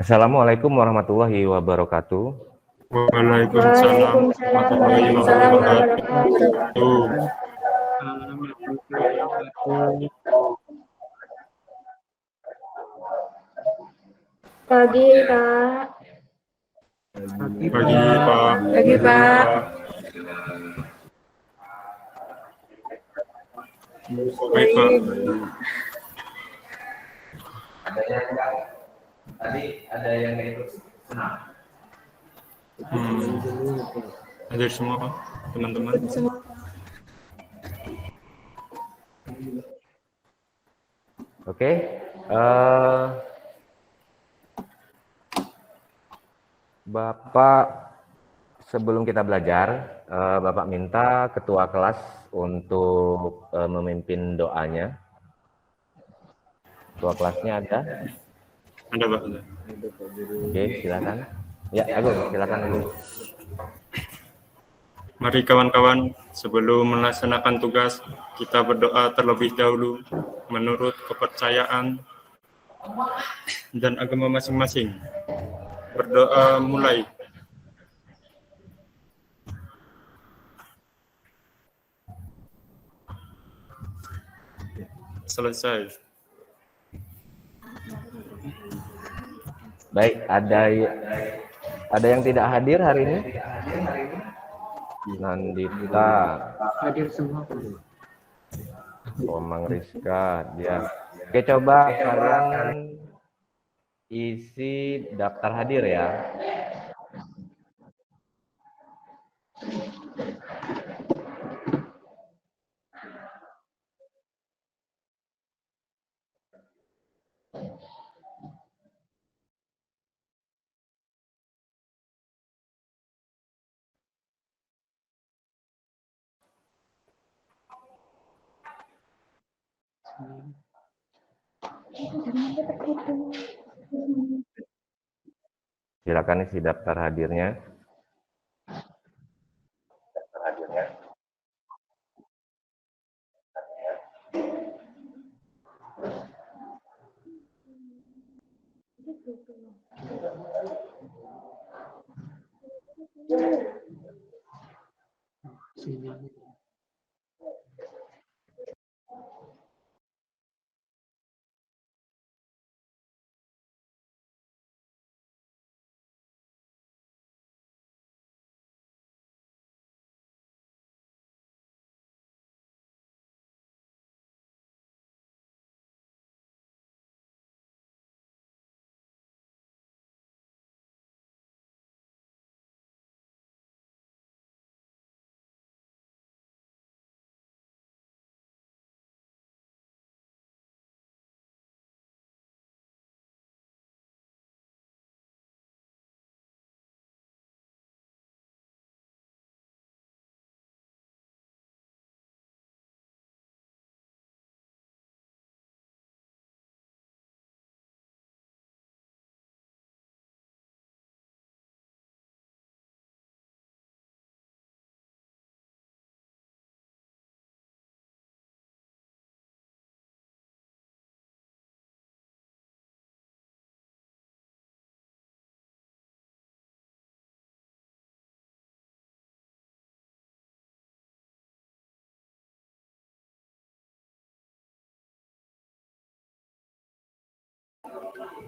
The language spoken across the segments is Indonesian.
Assalamualaikum warahmatullahi wabarakatuh. Waalaikumsalam warahmatullahi wabarakatuh. Pagi, Pak. Pagi, Pak. Pagi, Pak. Baik, Pak. Tadi ada yang ikut senam. Hadir semua, Pak, teman-teman. Oke. Bapak, sebelum kita belajar, Bapak minta ketua kelas untuk memimpin doanya. Ketua kelasnya ada? Ada, Pak. Oke, silakan. Ya, Agung, silakan Agung. Mari kawan-kawan, sebelum melaksanakan tugas, kita berdoa terlebih dahulu menurut kepercayaan dan agama masing-masing. Berdoa mulai. Selesai. Baik, ada yang tidak hadir hari ini? Nandita, Hadir semua. Komang Rizka, dia. Oke, coba kalian isi daftar hadir ya. Silakan isi daftar hadirnya.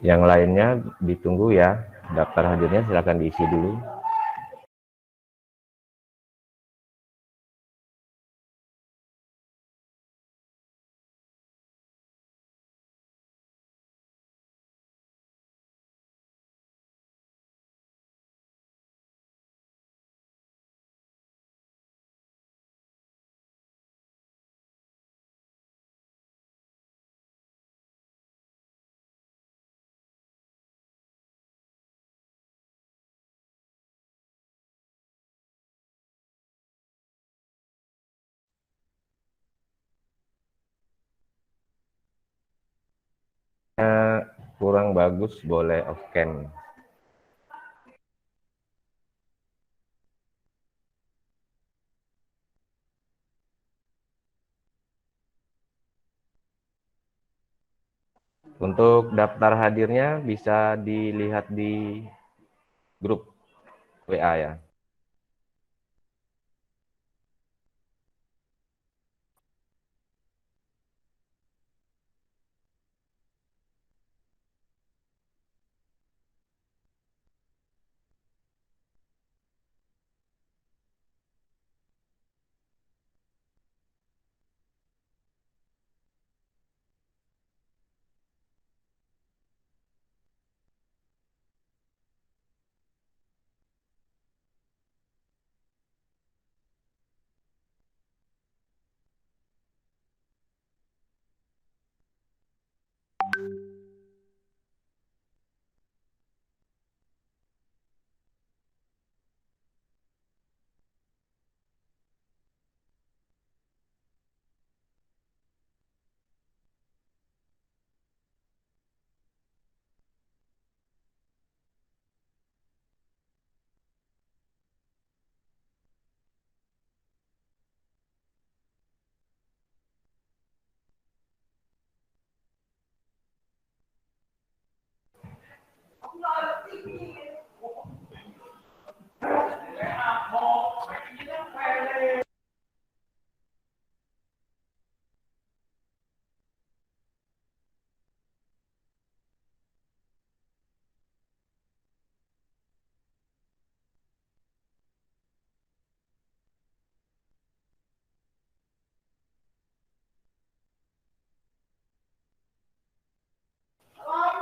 Yang lainnya ditunggu ya. Daftar hadirnya silakan diisi dulu. Kurang bagus, boleh off cam. Untuk daftar hadirnya bisa dilihat di grup WA ya.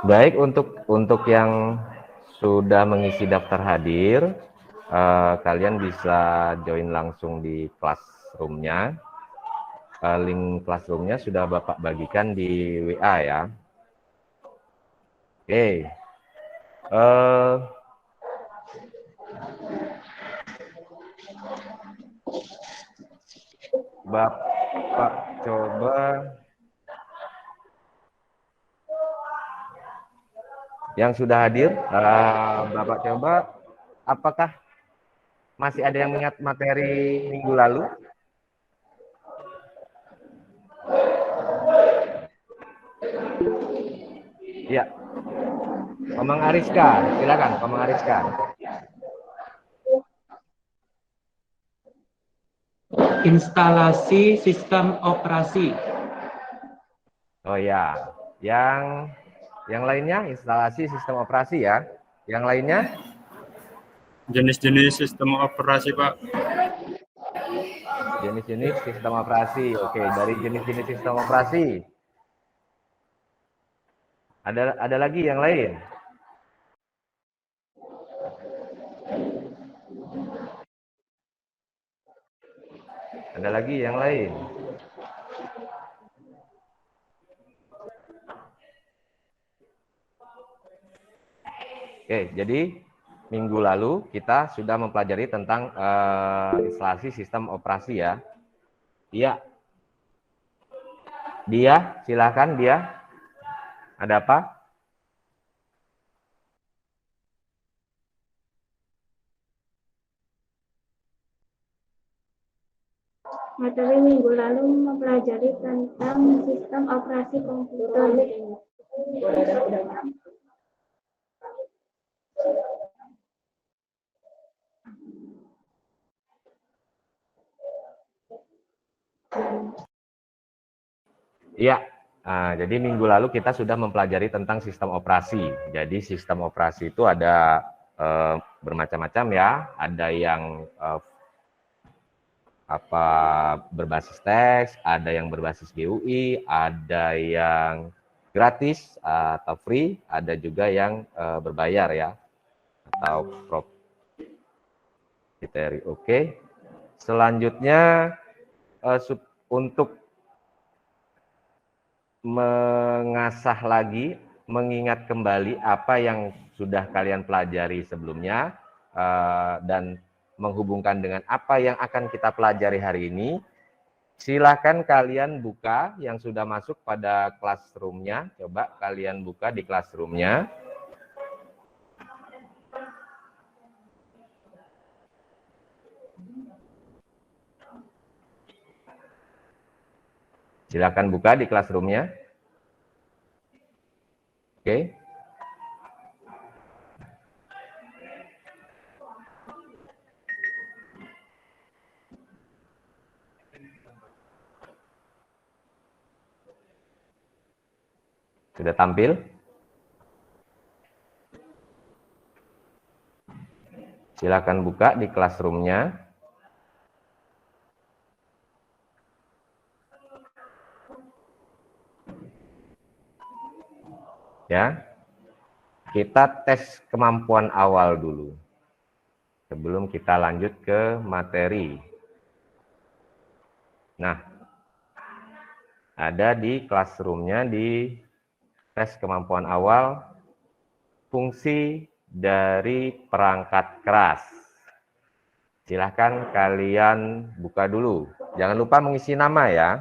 Baik, untuk yang sudah mengisi daftar hadir, kalian bisa join langsung di classroom-nya. Link classroom-nya sudah Bapak bagikan di WA ya. Oke. Bapak coba yang sudah hadir, Bapak coba apakah masih ada yang ingat materi minggu lalu? Iya. Komang Ariska, silakan Komang Ariska. Instalasi sistem operasi. Oh ya, yang lainnya instalasi sistem operasi ya. Yang lainnya Jenis-jenis sistem operasi, Pak. jenis-jenis sistem operasi. Oke, dari jenis-jenis sistem operasi. Ada lagi yang lain? Ada lagi yang lain? Oke, jadi minggu lalu kita sudah mempelajari tentang instalasi sistem operasi ya. Iya. Dia, silakan dia. Ada apa? Materi minggu lalu mempelajari tentang sistem operasi komputer. Iya. Jadi minggu lalu kita sudah mempelajari tentang sistem operasi. Jadi sistem operasi itu ada bermacam-macam ya. Ada yang berbasis teks, ada yang berbasis GUI, ada yang gratis atau free, ada juga yang berbayar ya atau proprietary. Oke. Selanjutnya untuk mengasah lagi, mengingat kembali apa yang sudah kalian pelajari sebelumnya dan menghubungkan dengan apa yang akan kita pelajari hari ini, silahkan kalian buka yang sudah masuk pada classroom-nya. Coba kalian buka di classroom-nya. Silakan buka di classroom-nya. Oke. Sudah tampil? Silakan buka di classroom-nya. Ya. Kita tes kemampuan awal dulu. Sebelum kita lanjut ke materi. Nah, ada di classroom-nya di tes kemampuan awal fungsi dari perangkat keras. Silahkan kalian buka dulu. Jangan lupa mengisi nama ya.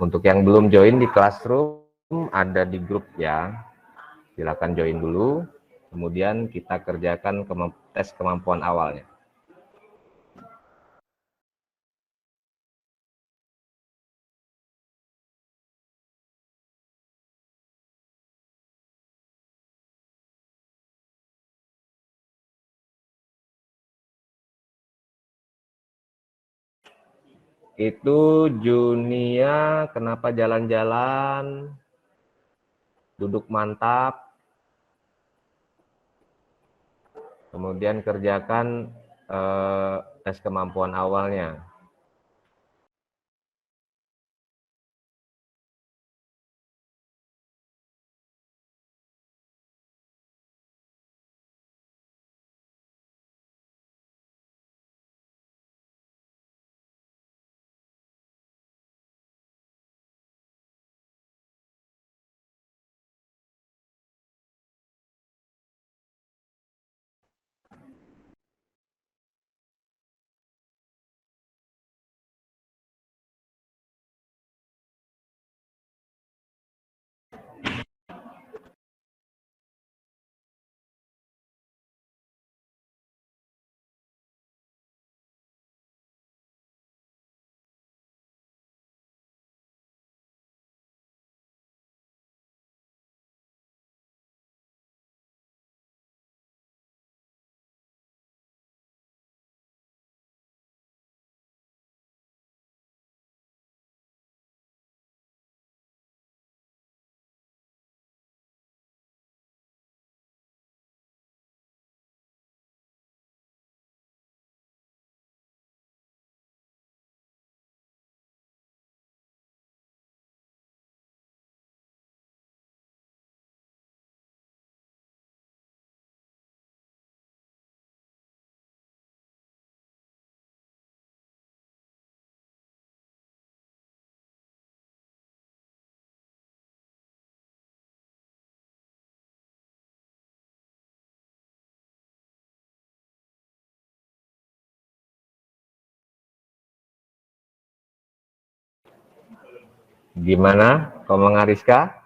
Untuk yang belum join di classroom, ada di grup ya. Silakan join dulu. Kemudian kita kerjakan tes kemampuan awalnya. Itu Junia, kenapa jalan-jalan? Duduk mantap. Kemudian kerjakan tes kemampuan awalnya. Gimana, Komang Ariska?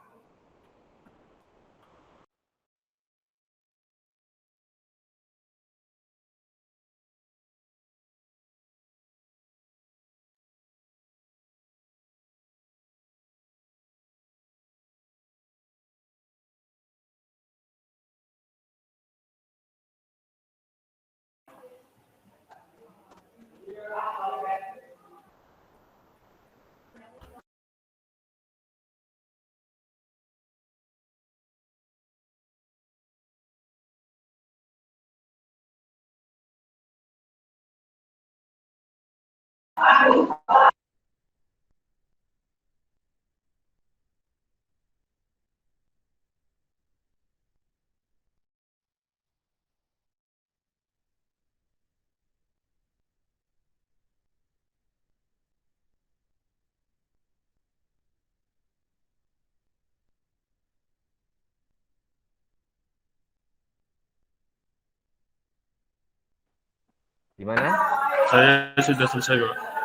Gimana? Saya sudah selesai, Pak.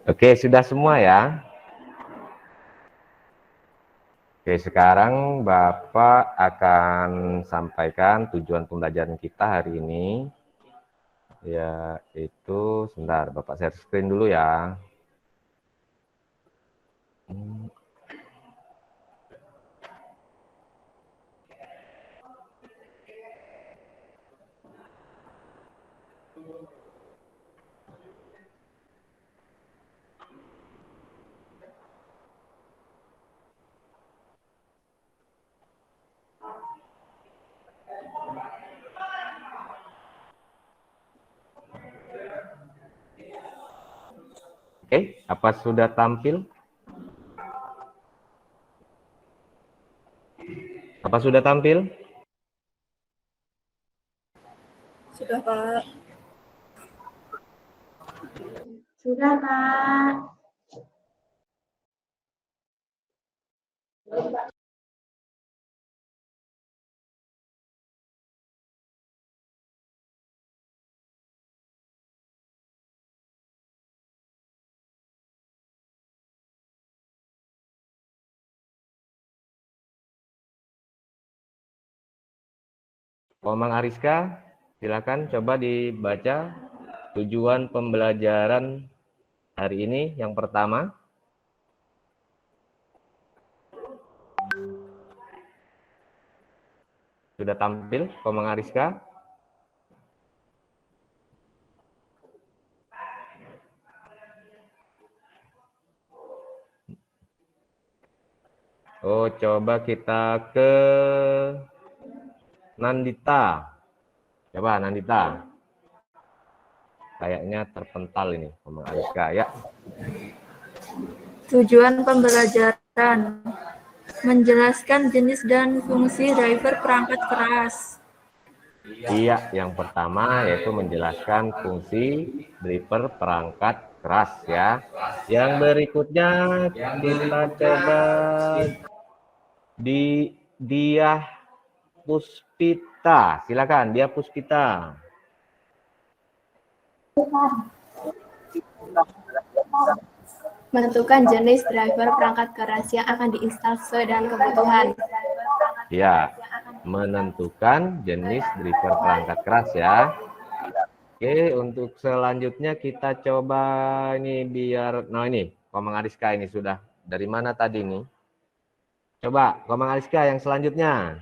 Oke, sudah semua ya. Oke, sekarang Bapak akan sampaikan tujuan pembelajaran kita hari ini, yaitu, sebentar, Bapak share screen dulu ya. Oke, apa sudah tampil? Apa sudah tampil? Sudah, Pak. Sudah, Kak. Komang Ariska, silakan coba dibaca tujuan pembelajaran hari ini yang pertama. Sudah tampil Komang Ariska? Oh, coba kita ke Nandita. Coba Nandita. Kayaknya terpental ini Komang Ariska ya. Tujuan pembelajaran menjelaskan jenis dan fungsi driver perangkat keras. Iya, yang pertama yaitu menjelaskan fungsi driver perangkat keras ya. Yang berikutnya kita coba di Diah Puspita. Silakan Diah Puspita. Menentukan jenis driver perangkat keras yang akan diinstal sesuai dengan kebutuhan. Ya, menentukan jenis driver perangkat keras ya. Oke, untuk selanjutnya kita coba ini biar, nah ini Komang Ariska ini sudah dari mana tadi nih? Coba Komang Ariska yang selanjutnya.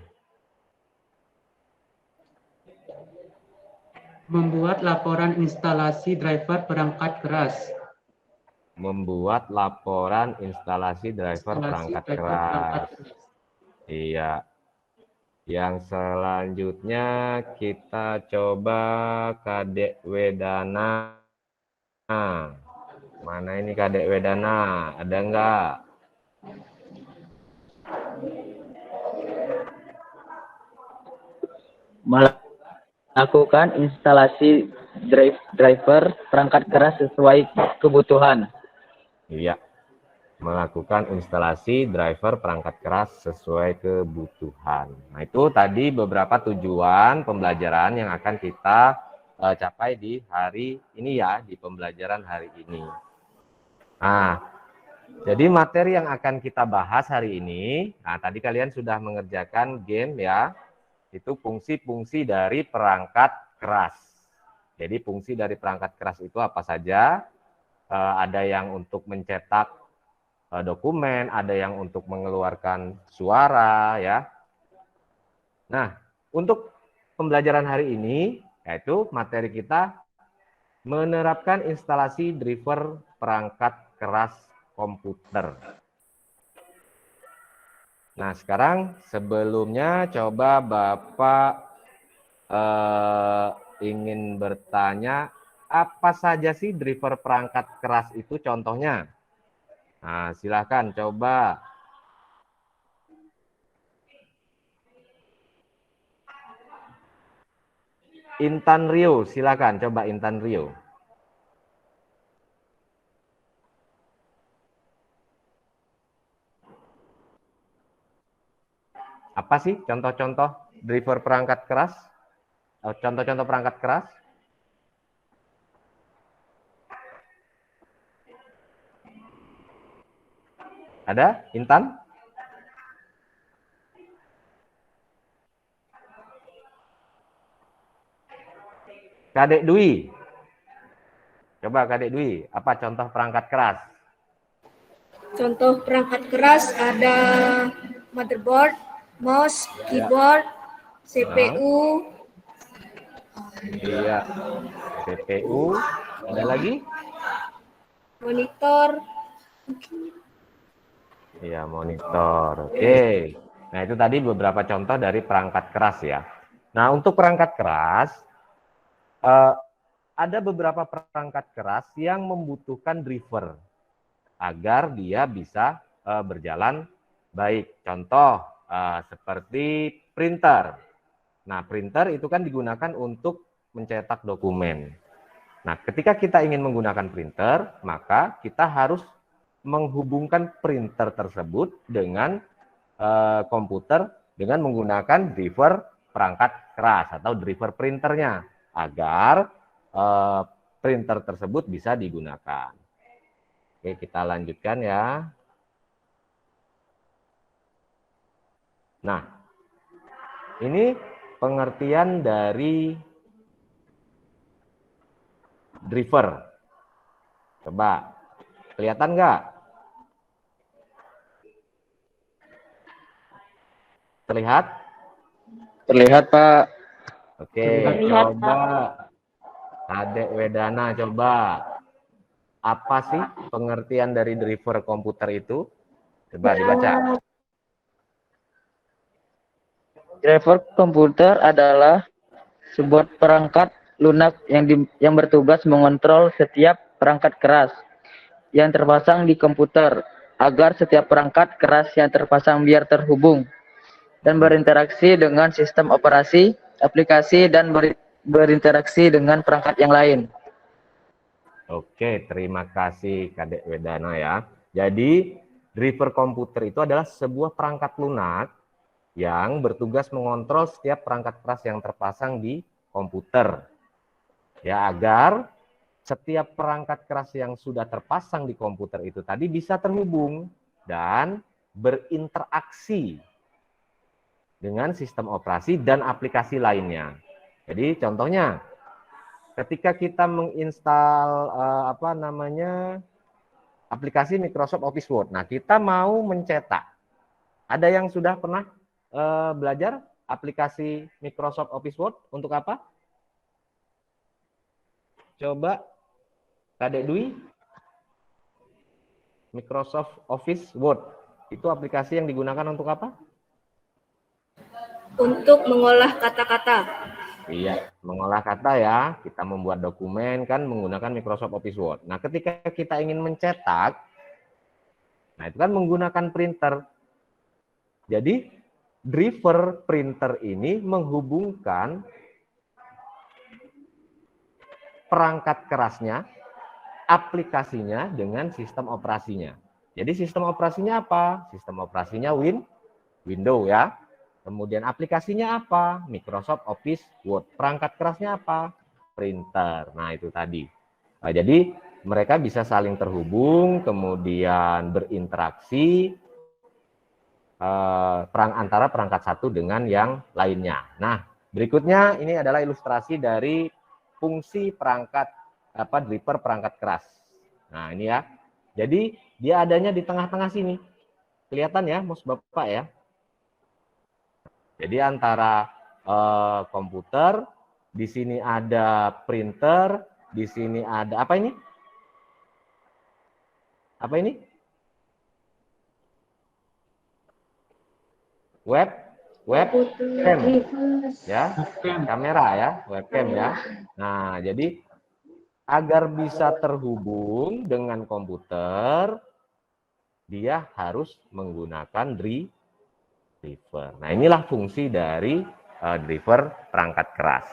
Membuat laporan instalasi driver perangkat keras. Membuat laporan instalasi driver perangkat keras. Iya. Yang selanjutnya kita coba Kadek Wedana. Mana ini Kadek Wedana? Ada enggak? Melakukan instalasi driver perangkat keras sesuai kebutuhan. Iya. Melakukan instalasi driver perangkat keras sesuai kebutuhan. Nah, itu tadi beberapa tujuan pembelajaran yang akan kita capai di hari ini ya, di pembelajaran hari ini. Nah, jadi materi yang akan kita bahas hari ini, nah tadi kalian sudah mengerjakan game ya, itu fungsi-fungsi dari perangkat keras. Jadi fungsi dari perangkat keras itu apa saja? Ada yang untuk mencetak dokumen, ada yang untuk mengeluarkan suara ya. Nah, untuk pembelajaran hari ini yaitu materi kita menerapkan instalasi driver perangkat keras komputer. Nah, sekarang sebelumnya coba Bapak ingin bertanya apa saja sih driver perangkat keras itu contohnya? Nah, silakan coba. Intan Rio, silakan coba Intan Rio. Apa sih contoh-contoh driver perangkat keras? Contoh-contoh perangkat keras? Ada, Intan? Kadek Dwi. Coba Kadek Dwi, apa contoh perangkat keras? Contoh perangkat keras ada motherboard, mouse, keyboard, CPU. Iya. CPU, ada lagi? Monitor. Iya, monitor. Oke. Nah, itu tadi beberapa contoh dari perangkat keras ya. Nah, untuk perangkat keras, ada beberapa perangkat keras yang membutuhkan driver agar dia bisa berjalan baik. Contoh seperti printer. Nah, printer itu kan digunakan untuk mencetak dokumen. Nah, ketika kita ingin menggunakan printer, maka kita harus menghubungkan printer tersebut dengan komputer dengan menggunakan driver perangkat keras atau driver printernya agar printer tersebut bisa digunakan. Oke, kita lanjutkan ya. Nah, ini pengertian dari driver. Coba, kelihatan nggak? Terlihat? Terlihat, Pak. Oke, Terlihat, coba Adek Wedana, coba. Apa sih pengertian dari driver komputer itu? Coba dibaca. Driver komputer adalah sebuah perangkat lunak yang bertugas mengontrol setiap perangkat keras yang terpasang di komputer agar setiap perangkat keras yang terpasang biar terhubung dan berinteraksi dengan sistem operasi, aplikasi, dan berinteraksi dengan perangkat yang lain. Oke, terima kasih Kadek Wedana ya. Jadi, driver komputer itu adalah sebuah perangkat lunak yang bertugas mengontrol setiap perangkat keras yang terpasang di komputer. Ya, agar setiap perangkat keras yang sudah terpasang di komputer itu tadi bisa terhubung dan berinteraksi dengan sistem operasi dan aplikasi lainnya. Jadi contohnya, ketika kita menginstal aplikasi Microsoft Office Word. Nah, kita mau mencetak. Ada yang sudah pernah belajar aplikasi Microsoft Office Word untuk apa? Coba Kadek Dwi. Microsoft Office Word. Itu aplikasi yang digunakan untuk apa? Untuk mengolah kata-kata. Iya, mengolah kata ya. Kita membuat dokumen kan menggunakan Microsoft Office Word. Nah, ketika kita ingin mencetak, nah itu kan menggunakan printer. Jadi, driver printer ini menghubungkan perangkat kerasnya, aplikasinya dengan sistem operasinya. Jadi, sistem operasinya apa? Sistem operasinya Windows ya. Kemudian aplikasinya apa? Microsoft Office Word. Perangkat kerasnya apa? Printer. Nah, itu tadi. Nah, jadi mereka bisa saling terhubung, kemudian berinteraksi antara perangkat satu dengan yang lainnya. Nah, berikutnya ini adalah ilustrasi dari fungsi perangkat driver perangkat keras. Nah, ini ya. Jadi dia adanya di tengah-tengah sini. Kelihatan ya, Mas Bapak ya. Jadi antara komputer, di sini ada printer, di sini ada apa ini? Apa ini? Webcam ya, kamera ya, webcam ya. Nah, jadi agar bisa terhubung dengan komputer, dia harus menggunakan driver. Nah, inilah fungsi dari driver perangkat keras.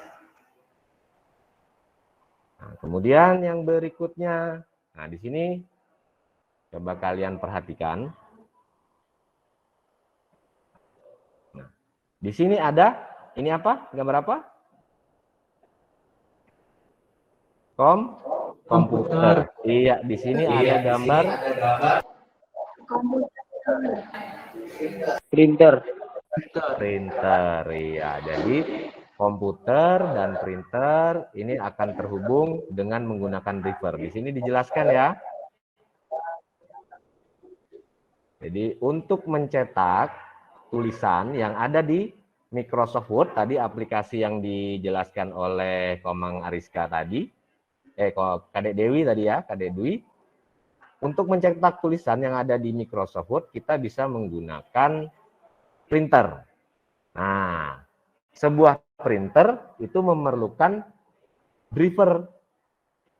Nah, kemudian yang berikutnya, nah di sini coba kalian perhatikan. Nah, di sini ada ini apa? Gambar apa? Komputer. Iya, di sini ada gambar Printer. ya. Jadi komputer dan printer ini akan terhubung dengan menggunakan driver. Di sini dijelaskan ya. Jadi untuk mencetak tulisan yang ada di Microsoft Word tadi, aplikasi yang dijelaskan oleh Komang Ariska tadi, Kadek Dewi tadi ya, Kadek Dwi. Untuk mencetak tulisan yang ada di Microsoft Word, kita bisa menggunakan printer. Nah, sebuah printer itu memerlukan driver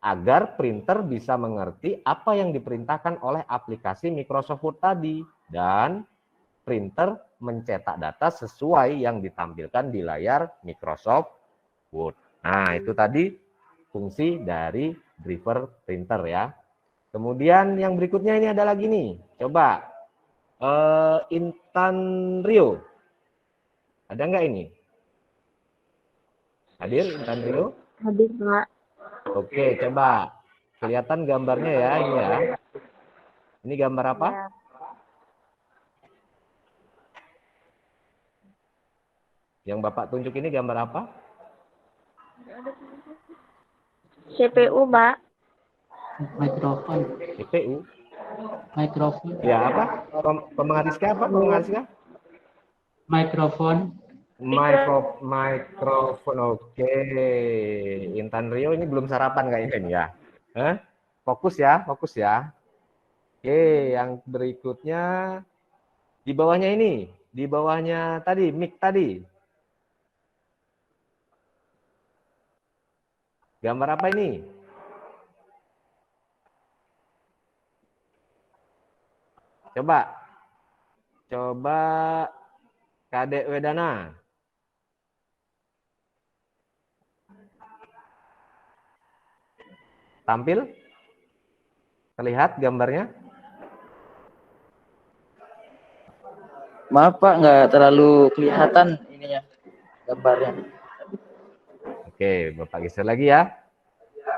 agar printer bisa mengerti apa yang diperintahkan oleh aplikasi Microsoft Word tadi, dan printer mencetak data sesuai yang ditampilkan di layar Microsoft Word. Nah, itu tadi fungsi dari driver printer ya. Kemudian yang berikutnya ini ada lagi nih. Coba Intan Rio. Ada nggak ini? Hadir Intan Rio? Hadir, Pak. Oke, coba kelihatan gambarnya ya ini ya. Ini gambar apa? Ya. Yang Bapak tunjuk ini gambar apa? CPU, Pak. Mikrofon. CPU. Mikrofon. Ya apa? Pemengariska apa? Pemengariska? Mikrofon. Mikrofon. Oke. Intan Rio ini belum sarapan kayaknya ya. Fokus ya, fokus ya. Oke, yang berikutnya di bawahnya ini, di bawahnya tadi mic tadi. Gambar apa ini? Coba Kadek Wedana. Tampil? Terlihat gambarnya? Maaf Pak, nggak terlalu kelihatan ininya gambarnya. Oke, Bapak geser lagi ya.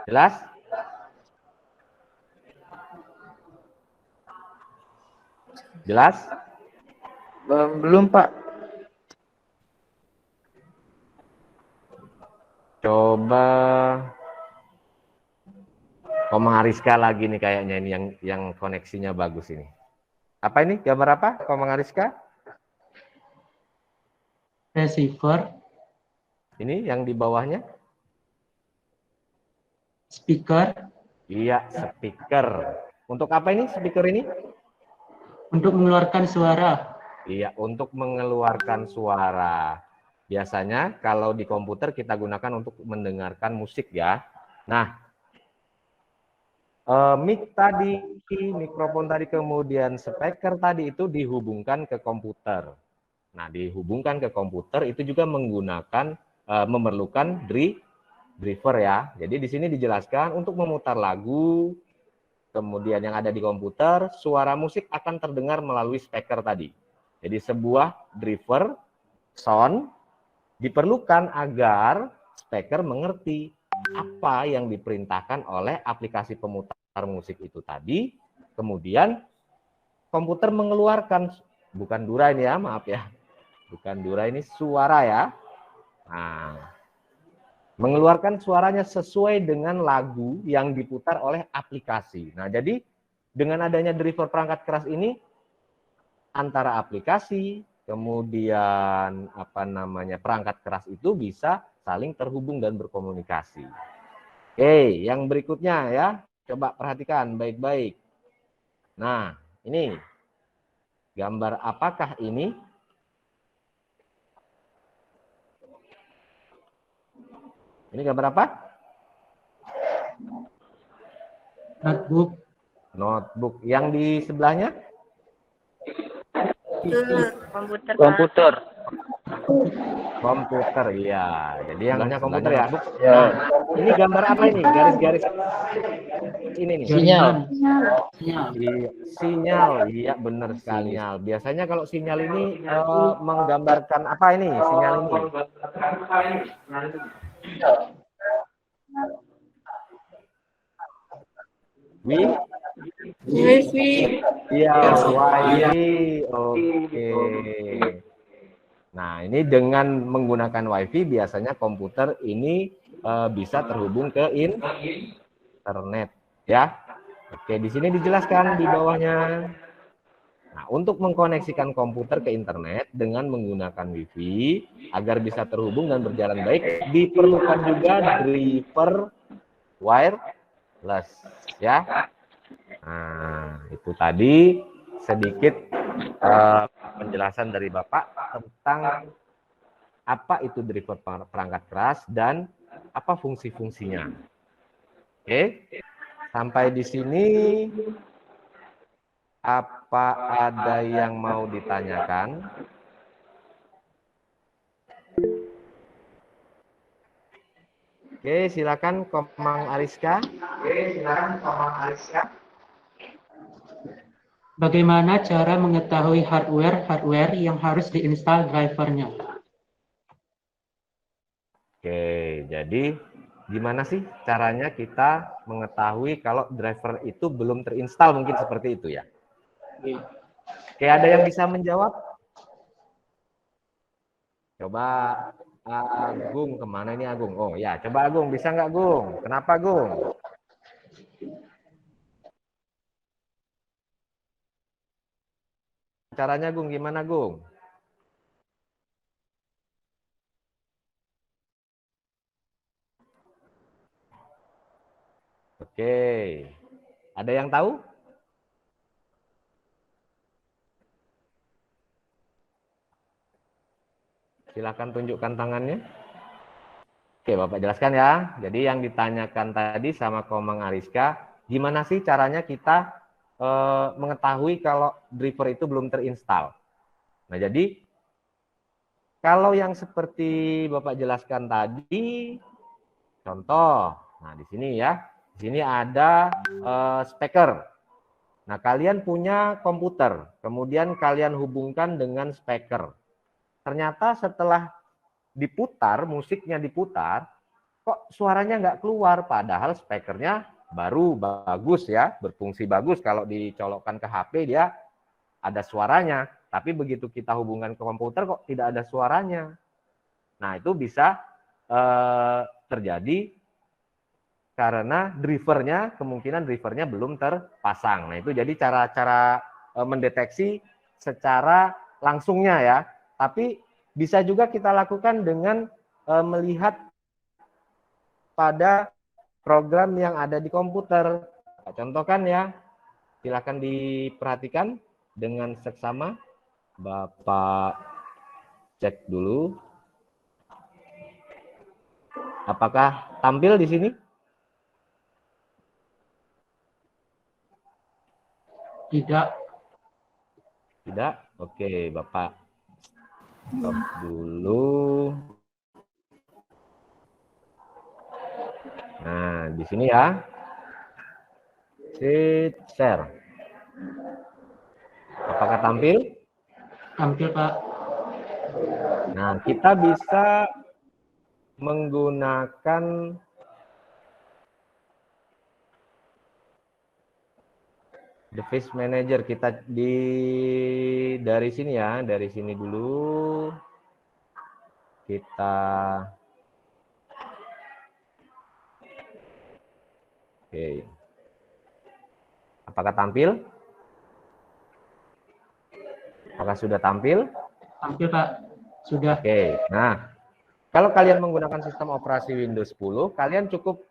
Jelas? Jelas? Belum Pak. Coba Komang Ariska lagi nih kayaknya ini yang koneksinya bagus ini. Apa ini? Gambar apa? Komang Ariska? Receiver. Ini yang di bawahnya? Speaker. Iya, speaker. Untuk apa ini speaker ini? Untuk mengeluarkan suara. Iya, untuk mengeluarkan suara. Biasanya kalau di komputer kita gunakan untuk mendengarkan musik ya. Nah, mic tadi, mikrofon tadi, kemudian speaker tadi itu dihubungkan ke komputer. Nah, dihubungkan ke komputer itu juga menggunakan memerlukan driver ya. Jadi di sini dijelaskan untuk memutar lagu, kemudian yang ada di komputer, suara musik akan terdengar melalui speaker tadi. Jadi sebuah driver sound diperlukan agar speaker mengerti apa yang diperintahkan oleh aplikasi pemutar musik itu tadi, kemudian komputer mengeluarkan, bukan dura ini ya, maaf ya, bukan dura ini suara ya. Nah, mengeluarkan suaranya sesuai dengan lagu yang diputar oleh aplikasi. Nah, jadi dengan adanya driver perangkat keras ini, antara aplikasi, kemudian perangkat keras itu bisa saling terhubung dan berkomunikasi. Oke, yang berikutnya ya, coba perhatikan baik-baik. Nah, ini gambar apakah ini? Ini gambar apa? Notebook. Notebook. Yang di sebelahnya? Komputer, Pak. Komputer. Komputer, iya. Jadi yang hanya komputer ya. Ya. Nah, ini gambar apa ini? Garis-garis ini nih. Sinyal. Sinyal. Iya, sinyal, iya benar sekali. Sinyal. Biasanya kalau sinyal ini menggambarkan apa ini? Sinyal ini. Wifi. Iya, WiFi. Oke. Nah, ini dengan menggunakan WiFi biasanya komputer ini bisa terhubung ke internet, ya. Oke, di sini dijelaskan di bawahnya. Nah, untuk mengkoneksikan komputer ke internet dengan menggunakan WiFi agar bisa terhubung dan berjalan baik, diperlukan juga driver wireless, ya. Nah, itu tadi sedikit penjelasan dari Bapak tentang apa itu driver perangkat keras dan apa fungsi-fungsinya. Oke, sampai di sini apa ada yang mau ditanyakan? Oke, silakan Komang Ariska. Bagaimana cara mengetahui hardware yang harus diinstal drivernya? Oke, jadi gimana sih caranya kita mengetahui kalau driver itu belum terinstall, mungkin seperti itu ya? Oke, ada yang bisa menjawab? Coba Agung, kemana ini Agung? Oh ya, coba Agung, bisa nggak Gung? Kenapa Gung? Caranya Gung, gimana Gung? Oke, ada yang tahu? Silakan tunjukkan tangannya. Oke, Bapak jelaskan ya. Jadi yang ditanyakan tadi sama Komang Ariska, gimana sih caranya kita mengetahui kalau driver itu belum terinstall? Nah, jadi kalau yang seperti Bapak jelaskan tadi, contoh, nah di sini ya, di sini ada speaker. Nah, kalian punya komputer, kemudian kalian hubungkan dengan speaker. Ternyata setelah diputar, musiknya diputar, kok suaranya nggak keluar, padahal speakernya baru bagus ya, berfungsi bagus. Kalau dicolokkan ke HP dia ada suaranya, tapi begitu kita hubungkan ke komputer kok tidak ada suaranya. Nah, itu bisa terjadi karena kemungkinan drivernya belum terpasang. Nah, itu jadi cara-cara mendeteksi secara langsungnya ya. Tapi bisa juga kita lakukan dengan melihat pada program yang ada di komputer. Contohkan ya, silakan diperhatikan dengan seksama. Bapak cek dulu. Apakah tampil di sini? Tidak. Tidak? Oke, Bapak stop dulu. Nah, di sini ya. Share. Apakah tampil? Tampil, Pak. Nah, kita bisa menggunakan device manager. Kita dari sini ya, dari sini dulu. Kita Oke. Apakah tampil? Apakah sudah tampil? Tampil, Pak. Sudah. Oke. Nah, kalau kalian menggunakan sistem operasi Windows 10, kalian cukup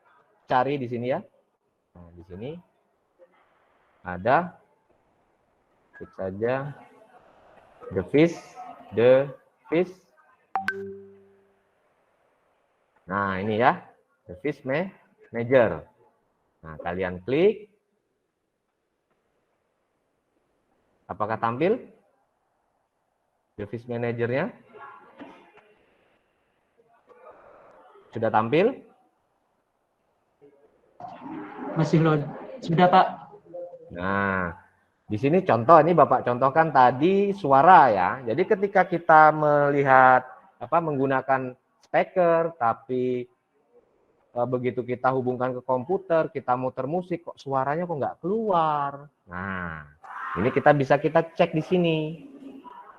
cari di sini ya. Nah, di sini ada, klik saja device. Nah, ini ya, device manager. Nah, kalian klik. Apakah tampil device manajernya? Sudah tampil? Masih load. Sudah, Pak. Nah, di sini contoh, ini Bapak contohkan tadi suara ya. Jadi ketika kita melihat menggunakan speaker, tapi begitu kita hubungkan ke komputer, kita muter musik, kok suaranya kok nggak keluar. Nah, ini kita cek di sini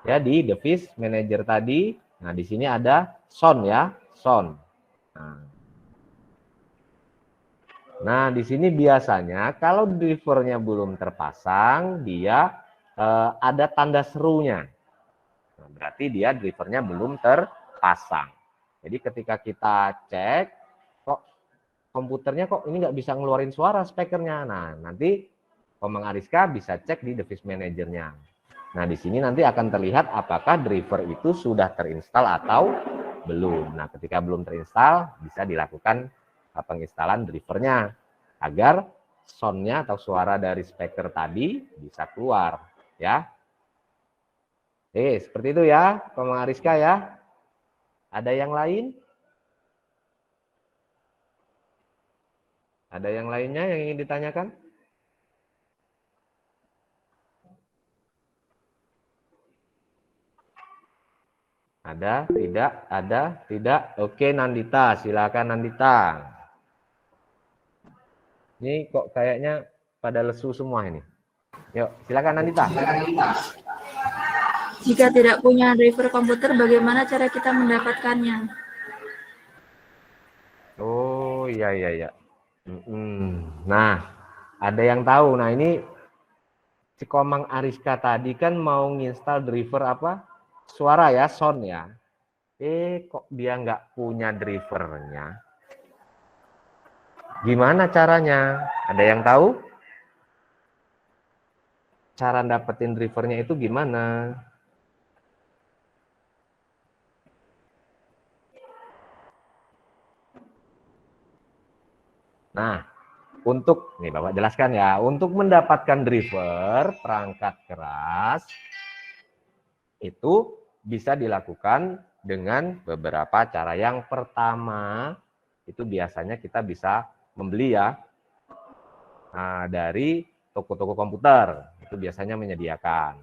ya, di device manager tadi. Nah, di sini ada sound ya, sound. Nah, di sini biasanya kalau drivernya belum terpasang, dia ada tanda serunya. Nah, berarti dia drivernya belum terpasang. Jadi ketika kita cek, kok komputernya kok ini nggak bisa ngeluarin suara speakernya. Nah, nanti Komang Ariska bisa cek di device manajernya. Nah, di sini nanti akan terlihat apakah driver itu sudah terinstall atau belum. Nah, ketika belum terinstall, bisa dilakukan penginstalan drivernya. agar soundnya atau suara dari speaker tadi bisa keluar, ya. Seperti itu ya, Komang Ariska ya. Ada yang lain? Ada yang lainnya yang ingin ditanyakan? Ada, tidak, ada, tidak. Oke, Nandita, silakan Nandita. Ini kok kayaknya pada lesu semua ini. Yuk, silakan Nandita. Jika tidak punya driver komputer, bagaimana cara kita mendapatkannya? Oh, iya, iya, iya. Nah, ada yang tahu. Nah, ini si Komang Ariska tadi kan mau nginstal driver apa? Suara ya, sound ya. Kok dia nggak punya drivernya? Gimana caranya? Ada yang tahu? Cara dapetin drivernya itu gimana? Nah, nih Bapak jelaskan ya, untuk mendapatkan driver perangkat keras itu bisa dilakukan dengan beberapa cara. Yang pertama, itu biasanya kita bisa membeli ya, dari toko-toko komputer, itu biasanya menyediakan.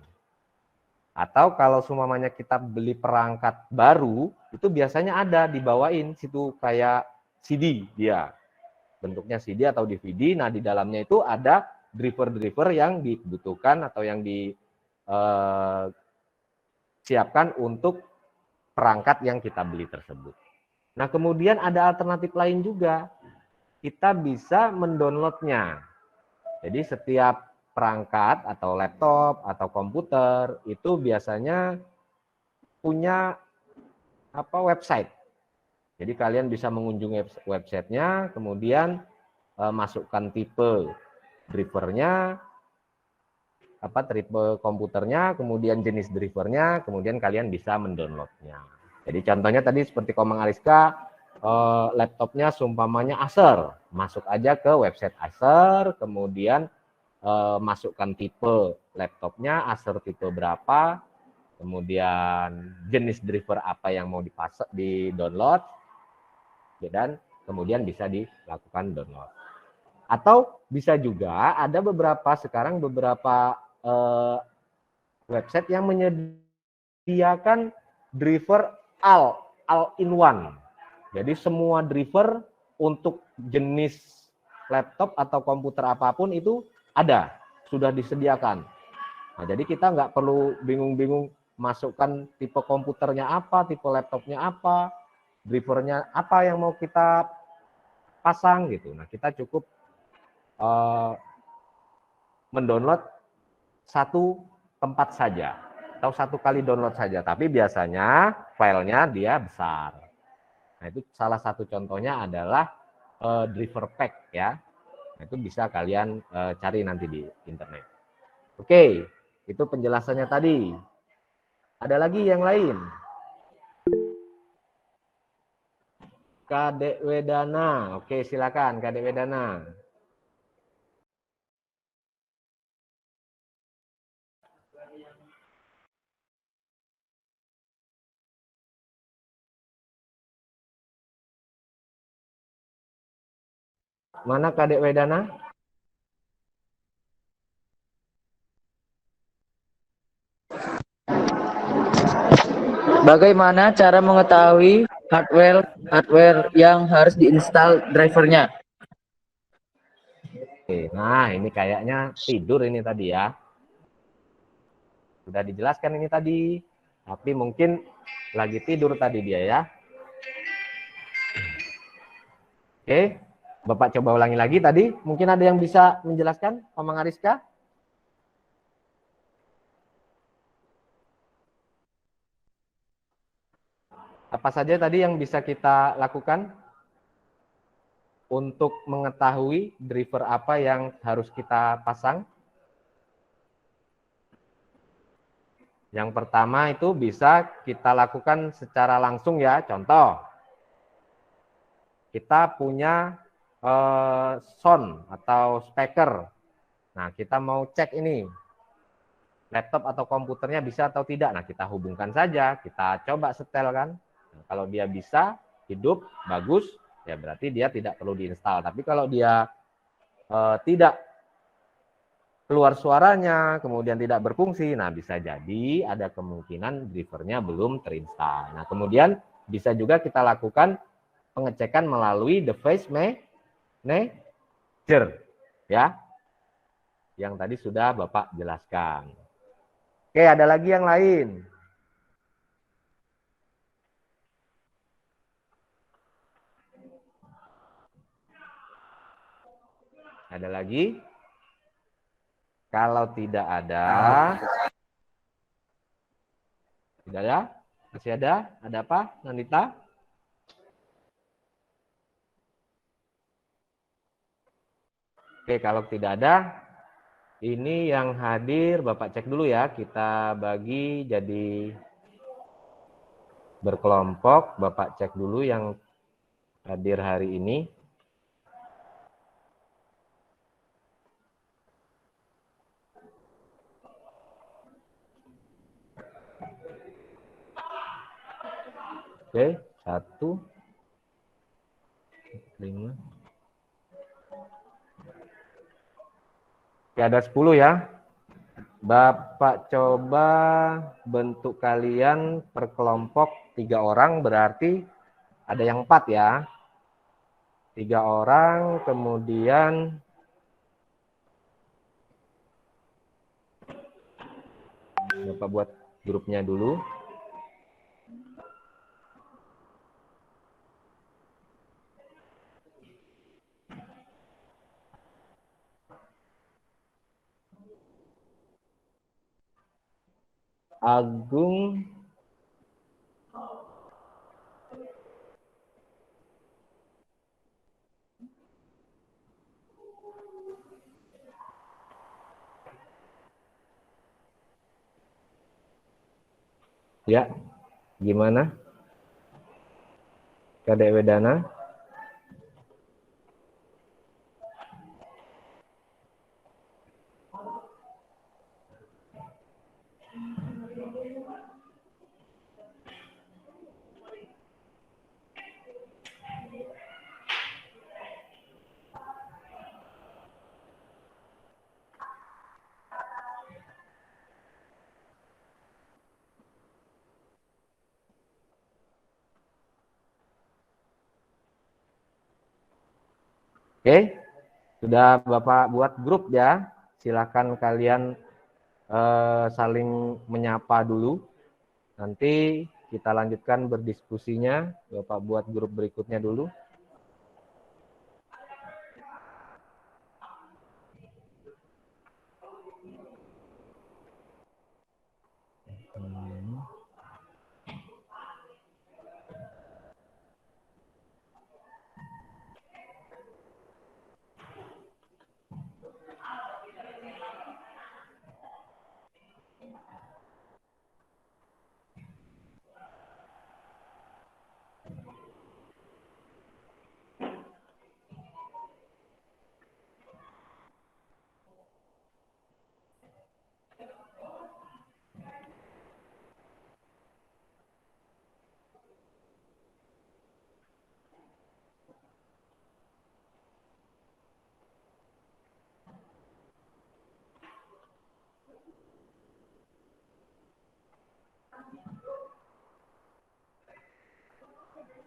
Atau kalau semuanya kita beli perangkat baru, itu biasanya ada dibawain situ kayak CD dia. Bentuknya CD atau DVD, nah di dalamnya itu ada driver-driver yang dibutuhkan atau yang disiapkan untuk perangkat yang kita beli tersebut. Nah, kemudian ada alternatif lain juga. Kita bisa mendownloadnya. Jadi setiap perangkat atau laptop atau komputer itu biasanya punya website. Jadi kalian bisa mengunjungi websitenya, kemudian masukkan tipe drivernya, tipe komputernya, kemudian jenis drivernya, kemudian kalian bisa mendownloadnya. Jadi contohnya tadi seperti Komang Ariska, laptopnya seumpamanya Acer, masuk aja ke website Acer, kemudian masukkan tipe laptopnya, Acer tipe berapa, kemudian jenis driver apa yang mau di-download, dan kemudian bisa dilakukan download. Atau bisa juga ada sekarang beberapa website yang menyediakan driver all-in-one. Jadi semua driver untuk jenis laptop atau komputer apapun itu ada, sudah disediakan. Nah, jadi kita nggak perlu bingung-bingung masukkan tipe komputernya apa, tipe laptopnya apa, drivernya apa yang mau kita pasang gitu. Nah, kita cukup mendownload satu tempat saja atau satu kali download saja, tapi biasanya filenya dia besar. Nah, itu salah satu contohnya adalah driver pack ya. Nah, itu bisa kalian cari nanti di internet. Oke, itu penjelasannya tadi. Ada lagi yang lain? Kadek Wedana. Oke, silakan Kadek Wedana. Mana Kadek Wedana? Bagaimana cara mengetahui hardware yang harus diinstal drivernya? Oke, nah ini kayaknya tidur ini tadi ya. Sudah dijelaskan ini tadi, tapi mungkin lagi tidur tadi dia ya. Oke, Bapak coba ulangi lagi tadi. Mungkin ada yang bisa menjelaskan, Komang Ariska? Apa saja tadi yang bisa kita lakukan untuk mengetahui driver apa yang harus kita pasang? Yang pertama itu bisa kita lakukan secara langsung ya. Contoh, kita punya sound atau speaker. Nah, kita mau cek ini laptop atau komputernya bisa atau tidak. Nah, kita hubungkan saja, kita coba setel kan. Nah, kalau dia bisa, hidup, bagus, ya berarti dia tidak perlu diinstal. Tapi kalau dia tidak keluar suaranya, kemudian tidak berfungsi, nah bisa jadi ada kemungkinan drivernya belum terinstall. Nah, kemudian bisa juga kita lakukan pengecekan melalui device manager, ya, yang tadi sudah Bapak jelaskan. Oke, ada lagi yang lain? Ada lagi? Kalau tidak ada, tidak ada? Masih ada? Ada apa, Nandita? Oke, kalau tidak ada, ini yang hadir Bapak cek dulu ya. Kita bagi jadi berkelompok. Bapak cek dulu yang hadir hari ini. Oke, 1, 5. Oke, ada 10 ya. Bapak coba bentuk kalian per kelompok 3 orang, berarti ada yang 4 ya. 3 orang, kemudian Bapak buat grupnya dulu. Agung, ya, gimana? Kadek Wedana? Oke, sudah Bapak buat grup ya. Silakan kalian saling menyapa dulu. Nanti kita lanjutkan berdiskusinya. Bapak buat grup berikutnya dulu.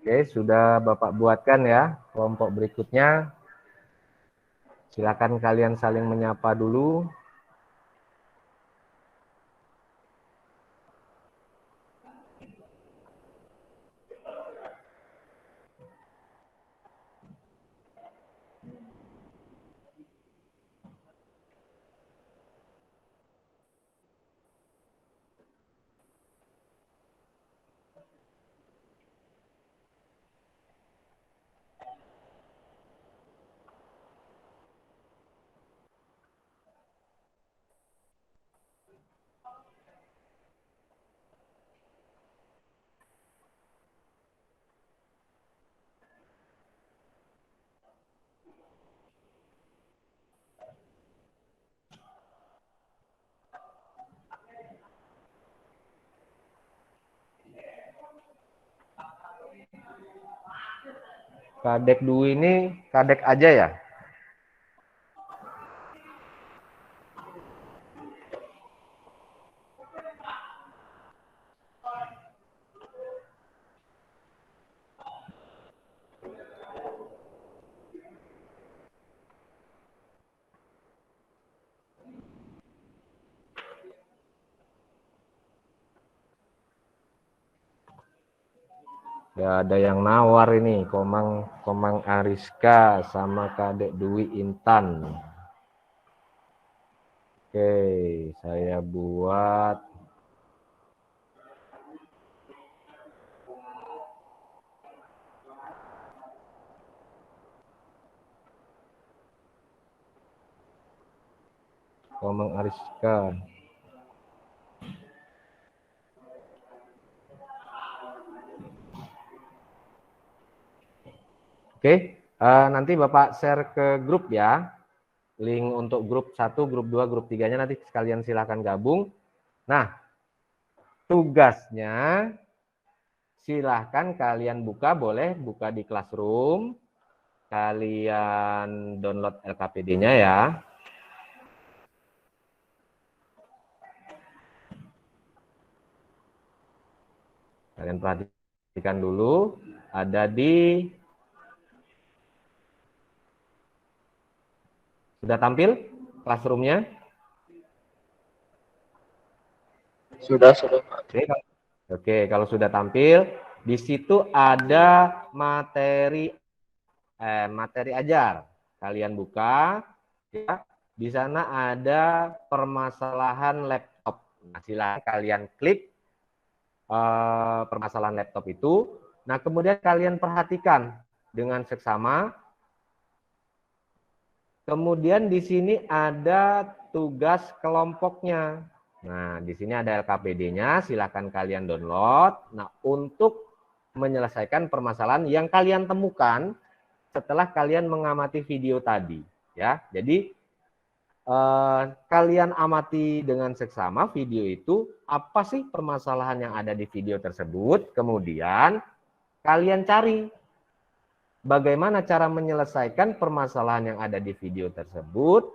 Oke, sudah Bapak buatkan ya kelompok berikutnya. Silakan kalian saling menyapa dulu. Kadek Dwi ini kadek aja ya? Ya, ada yang nawar ini, Komang Ariska sama Kadek Dwi Intan. Oke, saya buat Komang Ariska. Oke, nanti Bapak share ke grup ya. Link untuk grup 1, grup 2, grup 3-nya nanti sekalian silahkan gabung. Nah, tugasnya silahkan kalian buka, boleh buka di Classroom. Kalian download LKPD-nya ya. Kalian perhatikan dulu, ada di sudah tampil Classroom-nya? Sudah, Pak. Oke, kalau sudah tampil, di situ ada materi ajar. Kalian buka, ya. Di sana ada permasalahan laptop. Nah, silakan kalian klik permasalahan laptop itu. Nah, kemudian kalian perhatikan dengan seksama. Kemudian di sini ada tugas kelompoknya. Nah, di sini ada LKPD-nya, silakan kalian download. Nah, untuk menyelesaikan permasalahan yang kalian temukan setelah kalian mengamati video tadi, ya. Jadi kalian amati dengan seksama video itu, apa sih permasalahan yang ada di video tersebut, kemudian kalian cari bagaimana cara menyelesaikan permasalahan yang ada di video tersebut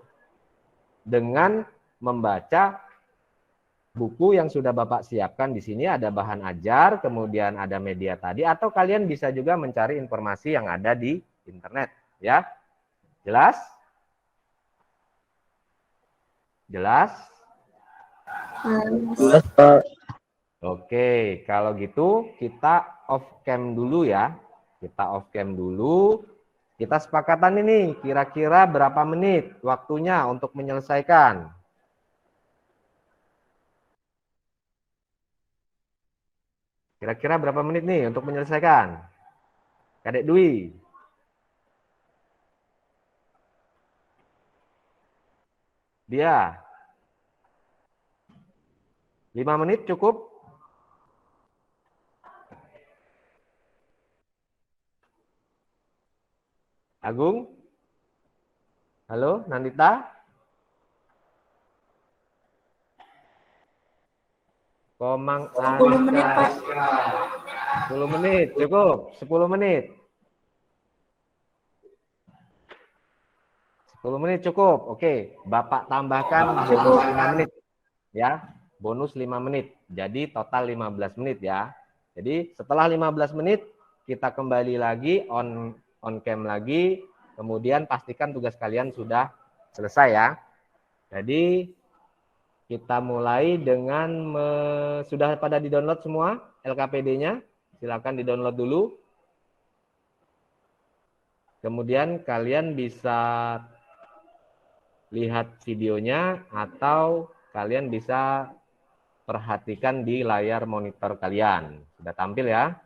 dengan membaca buku yang sudah Bapak siapkan. Di sini ada bahan ajar, kemudian ada media tadi, atau kalian bisa juga mencari informasi yang ada di internet, ya. Jelas? Jelas? Jelas, Pak. Oke, kalau gitu kita off cam dulu ya. Kita off cam dulu. Kita sepakatan ini kira-kira berapa menit waktunya untuk menyelesaikan. Kira-kira berapa menit nih untuk menyelesaikan? Kadek Dwi. Dia. 5 menit cukup? Agung? Halo, Nandita? Komang 10 menit, Pak. 10 menit, cukup. 10 menit. 10 menit cukup. Oke, Bapak tambahkan bonus 5 menit. Ya, bonus 5 menit. Jadi total 15 menit ya. Jadi setelah 15 menit kita kembali lagi on cam lagi. Kemudian pastikan tugas kalian sudah selesai ya. Jadi kita mulai dengan sudah pada di-download semua LKPD-nya? Silakan di-download dulu. Kemudian kalian bisa lihat videonya atau kalian bisa perhatikan di layar monitor kalian. Sudah tampil ya?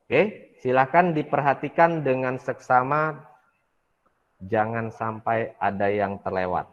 Oke, silakan diperhatikan dengan seksama, jangan sampai ada yang terlewat.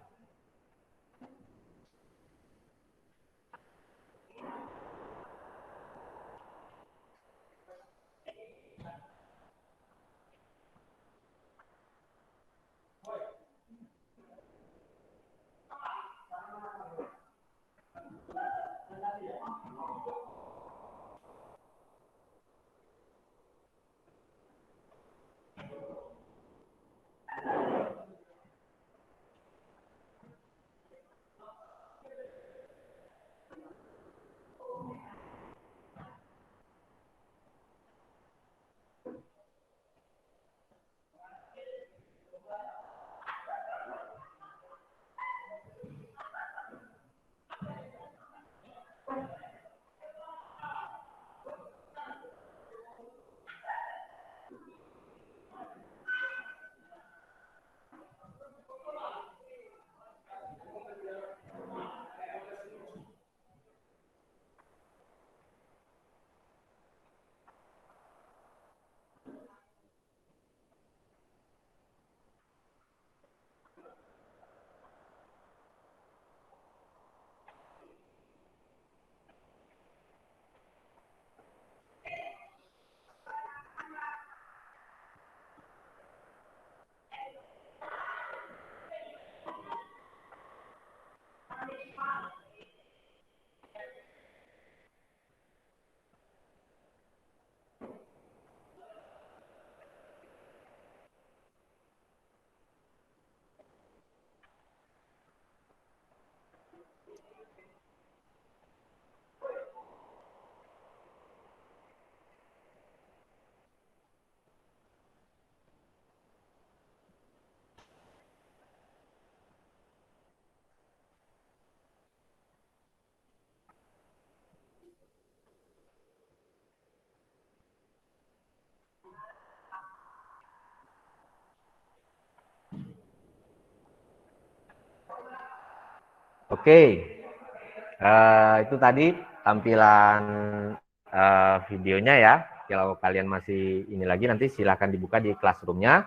Oke, itu tadi tampilan videonya ya. Kalau kalian masih ini lagi, nanti silahkan dibuka di classroom-nya.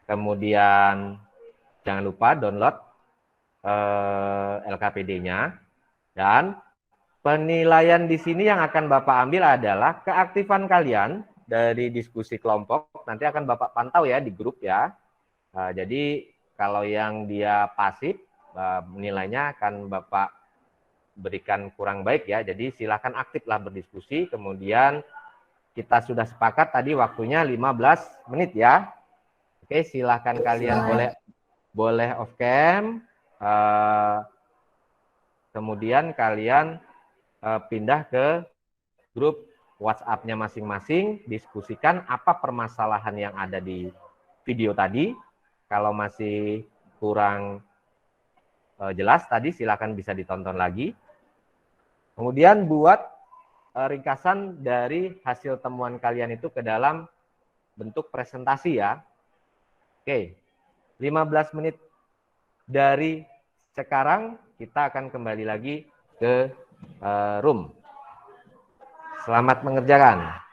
Kemudian jangan lupa download LKPD-nya. Dan penilaian di sini yang akan Bapak ambil adalah keaktifan kalian dari diskusi kelompok. Nanti akan Bapak pantau ya di grup ya. Jadi kalau yang dia pasif, nilainya akan Bapak berikan kurang baik ya. Jadi silakan aktiflah berdiskusi. Kemudian kita sudah sepakat tadi waktunya 15 menit ya. Oke, silakan kalian boleh off cam. Kemudian kalian pindah ke grup WhatsApp-nya masing-masing, diskusikan apa permasalahan yang ada di video tadi. Kalau masih kurang jelas tadi, silakan bisa ditonton lagi. Kemudian buat ringkasan dari hasil temuan kalian itu ke dalam bentuk presentasi ya. Oke, 15 menit dari sekarang kita akan kembali lagi ke room. Selamat mengerjakan.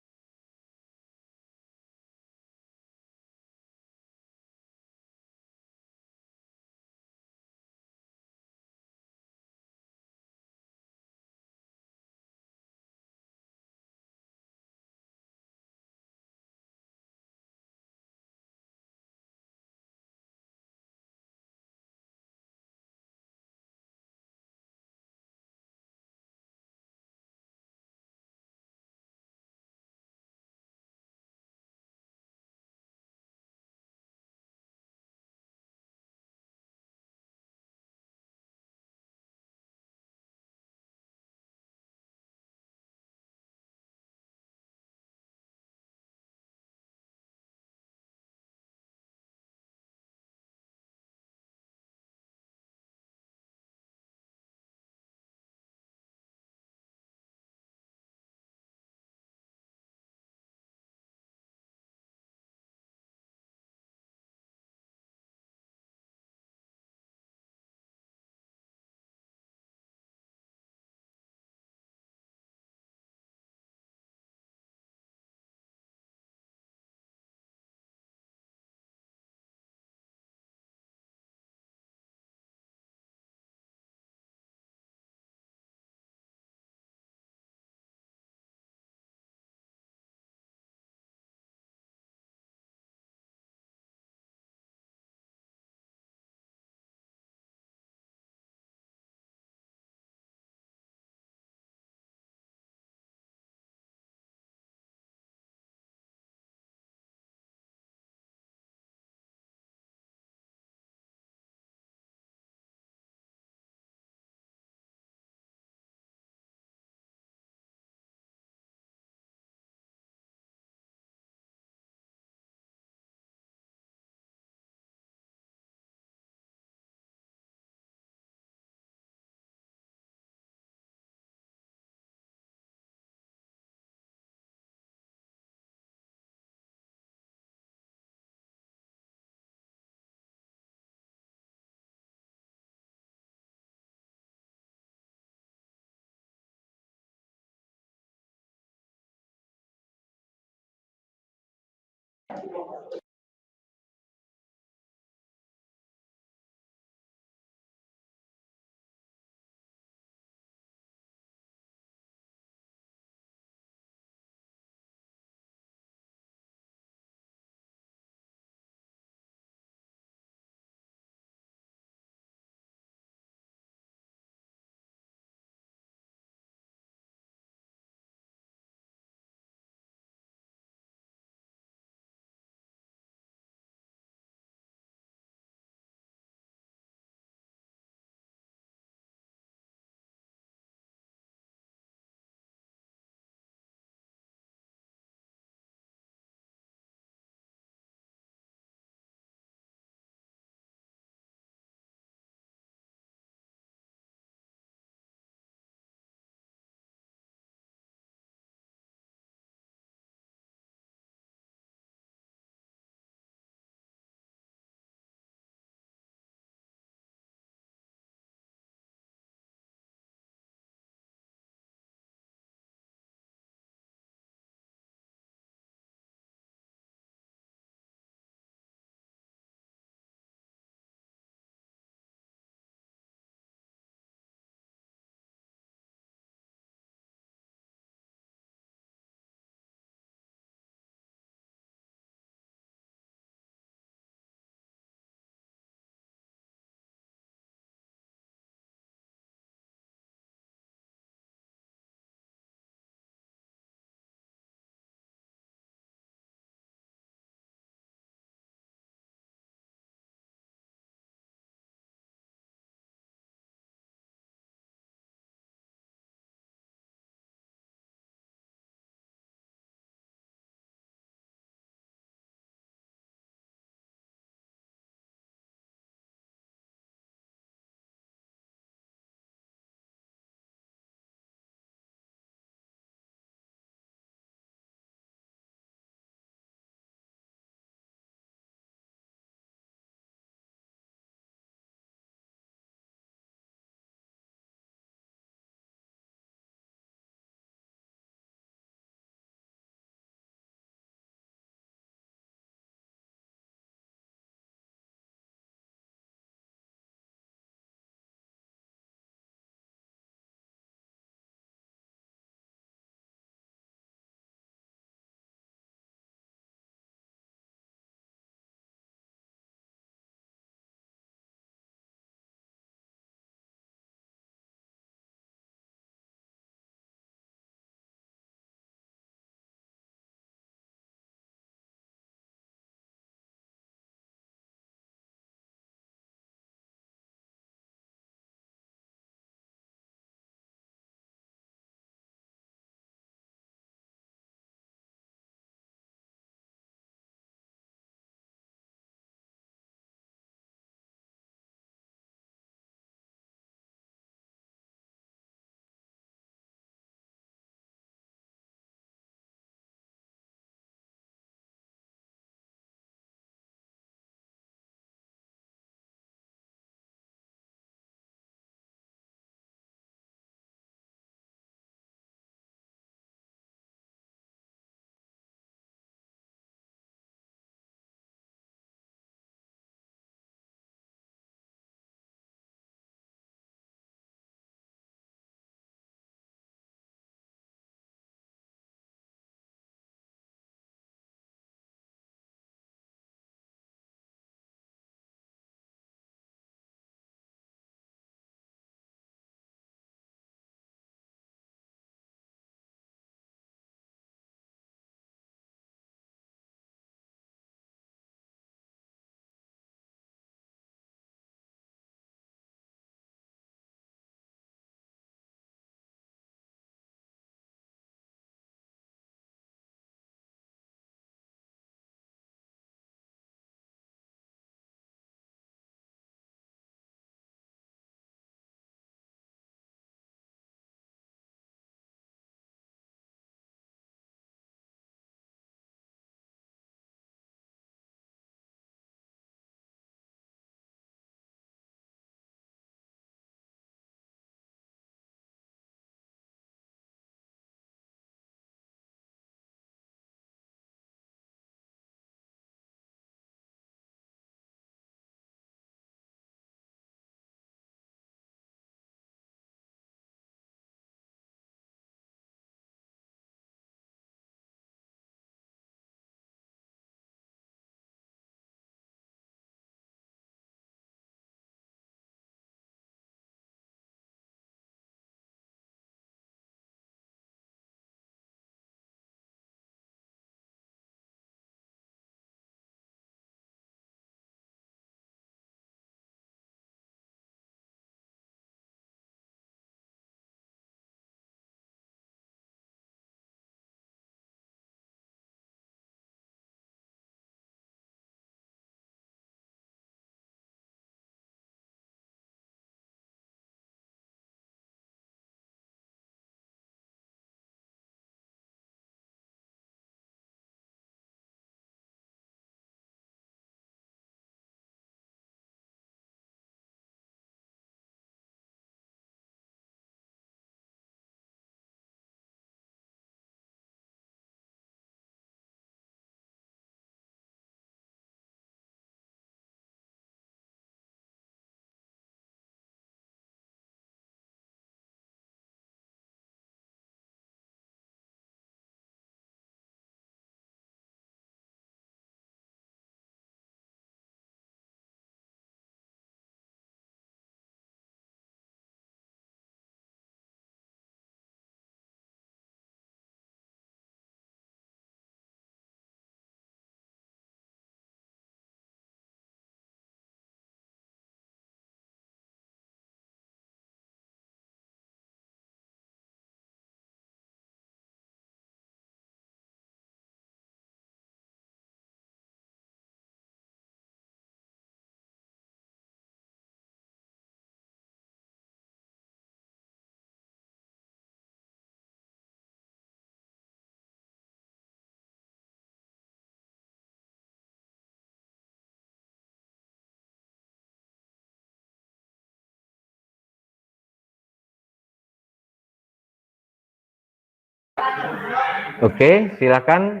Oke, silakan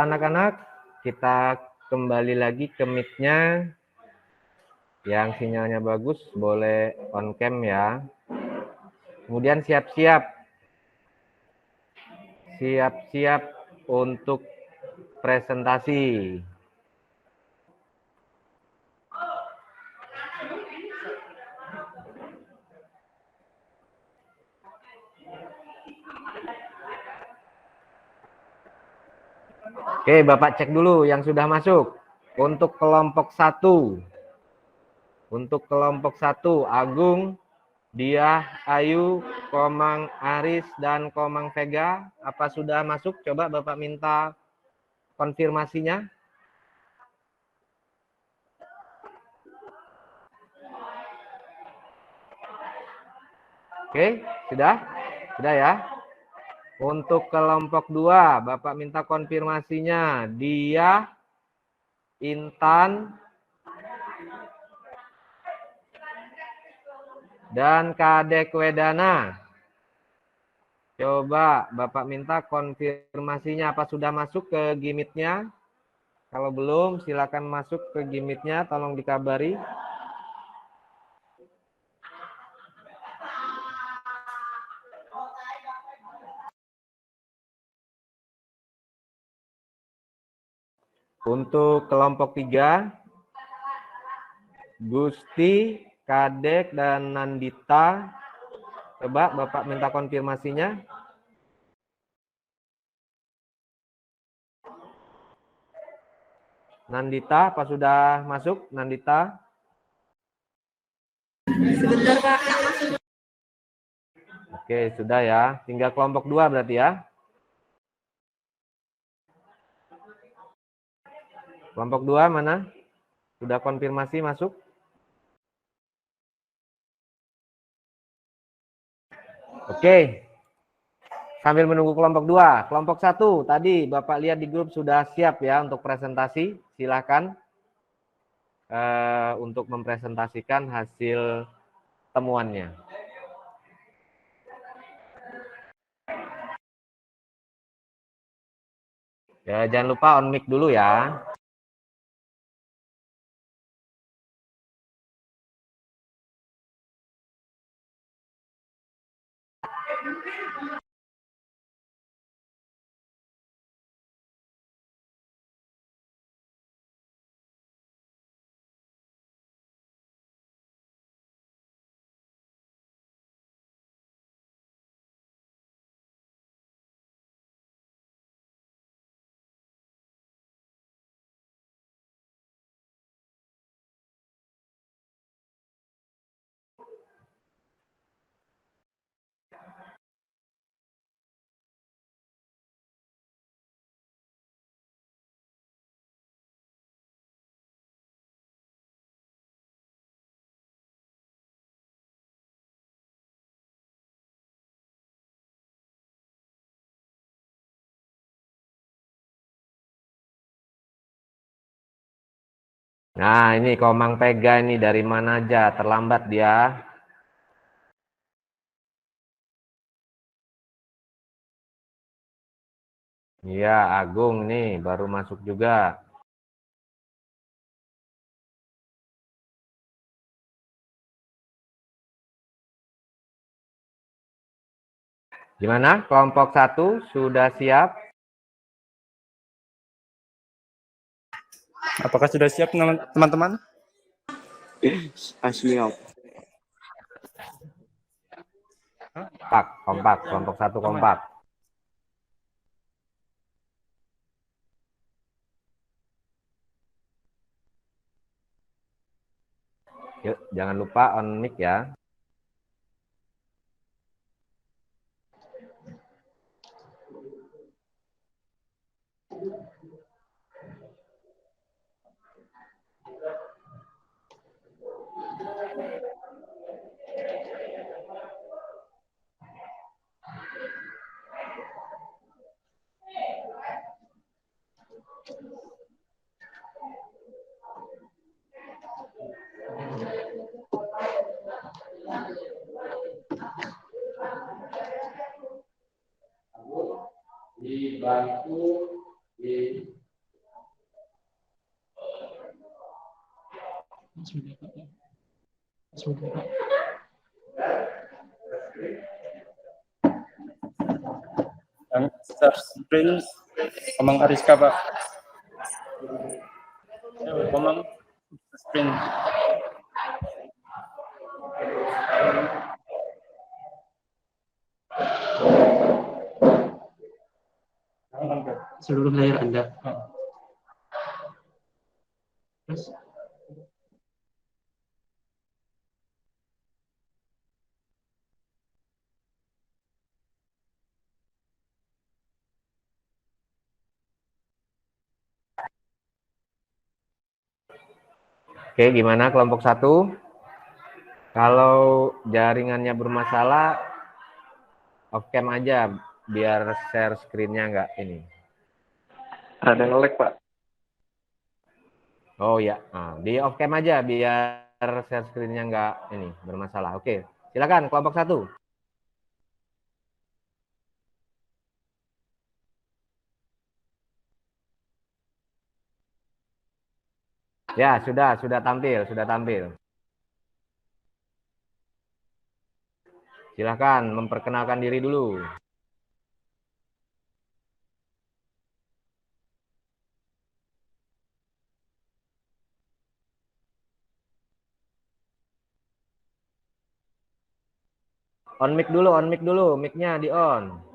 anak-anak, kita kembali lagi ke mic-nya. Yang sinyalnya bagus boleh on cam ya. Kemudian siap-siap untuk presentasi. Oke, Bapak cek dulu yang sudah masuk. Untuk kelompok 1. Untuk kelompok 1, Agung, Diah, Ayu, Komang Aris, dan Komang Vega. Apa sudah masuk? Coba Bapak minta konfirmasinya. Oke, sudah? Sudah ya? Untuk kelompok 2, Bapak minta konfirmasinya. Dia, Intan, dan Kadek Wedana. Coba Bapak minta konfirmasinya. Apa sudah masuk ke Gimit-nya? Kalau belum, silakan masuk ke Gimit-nya. Tolong dikabari. Untuk kelompok 3, Gusti, Kadek, dan Nandita. Coba Bapak minta konfirmasinya. Nandita, apa sudah masuk? Nandita? Sebentar, Pak. Oke, sudah ya. Tinggal kelompok 2 berarti ya. Kelompok 2 mana? Sudah konfirmasi masuk? Oke. Sambil menunggu kelompok 2. Kelompok 1 tadi Bapak lihat di grup sudah siap ya untuk presentasi. Silakan untuk mempresentasikan hasil temuannya. Ya, jangan lupa on mic dulu ya. Nah, ini Komang Pega ini dari mana aja? Terlambat dia. Iya, Agung nih baru masuk juga. Gimana? Kelompok 1 sudah siap? Apakah sudah siap teman-teman? Siap. Kompak. Kelompok 1 kompak. Yuk, jangan lupa on mic ya. Yang share screen Komang Ariska, Pak. Komang screen. Seluruh layar Anda. Terus, Oke, gimana kelompok 1? Kalau jaringannya bermasalah, off cam aja biar share screen-nya nggak ini. Ada nge-lag, Pak. Oh ya, nah, di off cam aja biar share screen-nya nggak ini bermasalah. Oke, silakan kelompok 1. Ya, sudah tampil. Silakan memperkenalkan diri dulu. On mic dulu, mic-nya di on.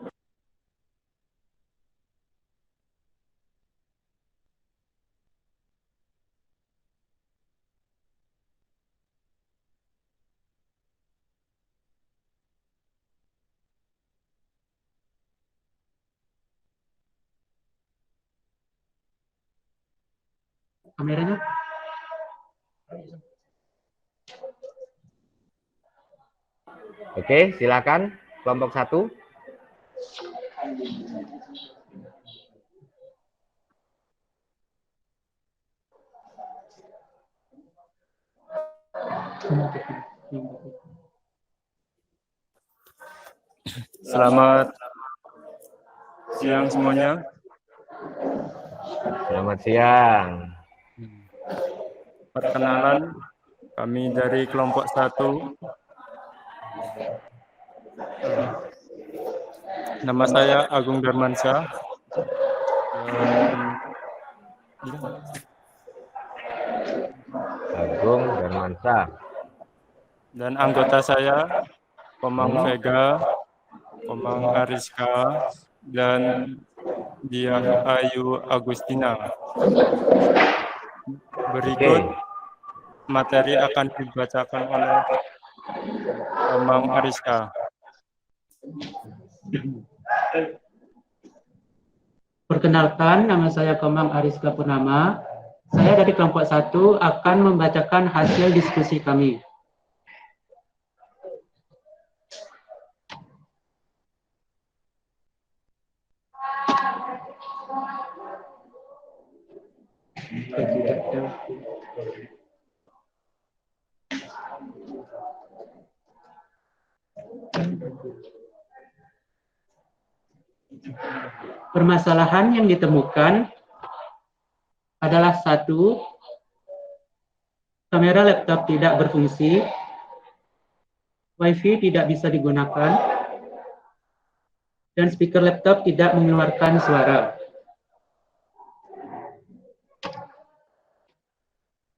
kameranya. Oke, silakan kelompok 1. Selamat siang semuanya. Selamat siang. Perkenalan, kami dari kelompok 1. Nama saya Agung Darmansyah. Agung Darmansyah. Dan anggota saya Komang Vega, Komang Ariska, dan Diah Ayu Agustina. Berikut materi akan dibacakan oleh Komang Ariska. Perkenalkan, nama saya Komang Ariska Purnama. Saya dari kelompok 1 akan membacakan hasil diskusi kami. Permasalahan yang ditemukan adalah 1, kamera laptop tidak berfungsi, WiFi tidak bisa digunakan, dan speaker laptop tidak mengeluarkan suara.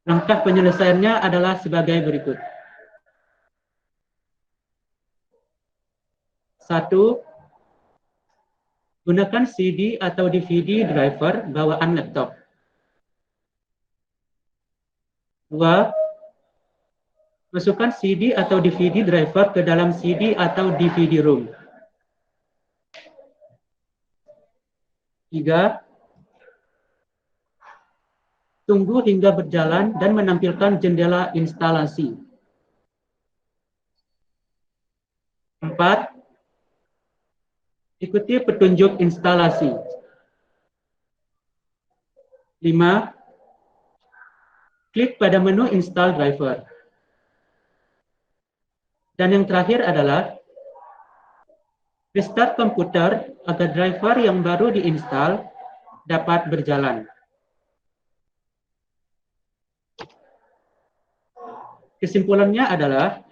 Langkah penyelesaiannya adalah sebagai berikut. 1. Gunakan CD atau DVD driver bawaan laptop. 2. Masukkan CD atau DVD driver ke dalam CD atau DVD ROM. 3. Tunggu hingga berjalan dan menampilkan jendela instalasi. 4. Ikuti petunjuk instalasi. 5. Klik pada menu install driver. Dan yang terakhir adalah Restart komputer agar driver yang baru diinstal dapat berjalan. Kesimpulannya adalah,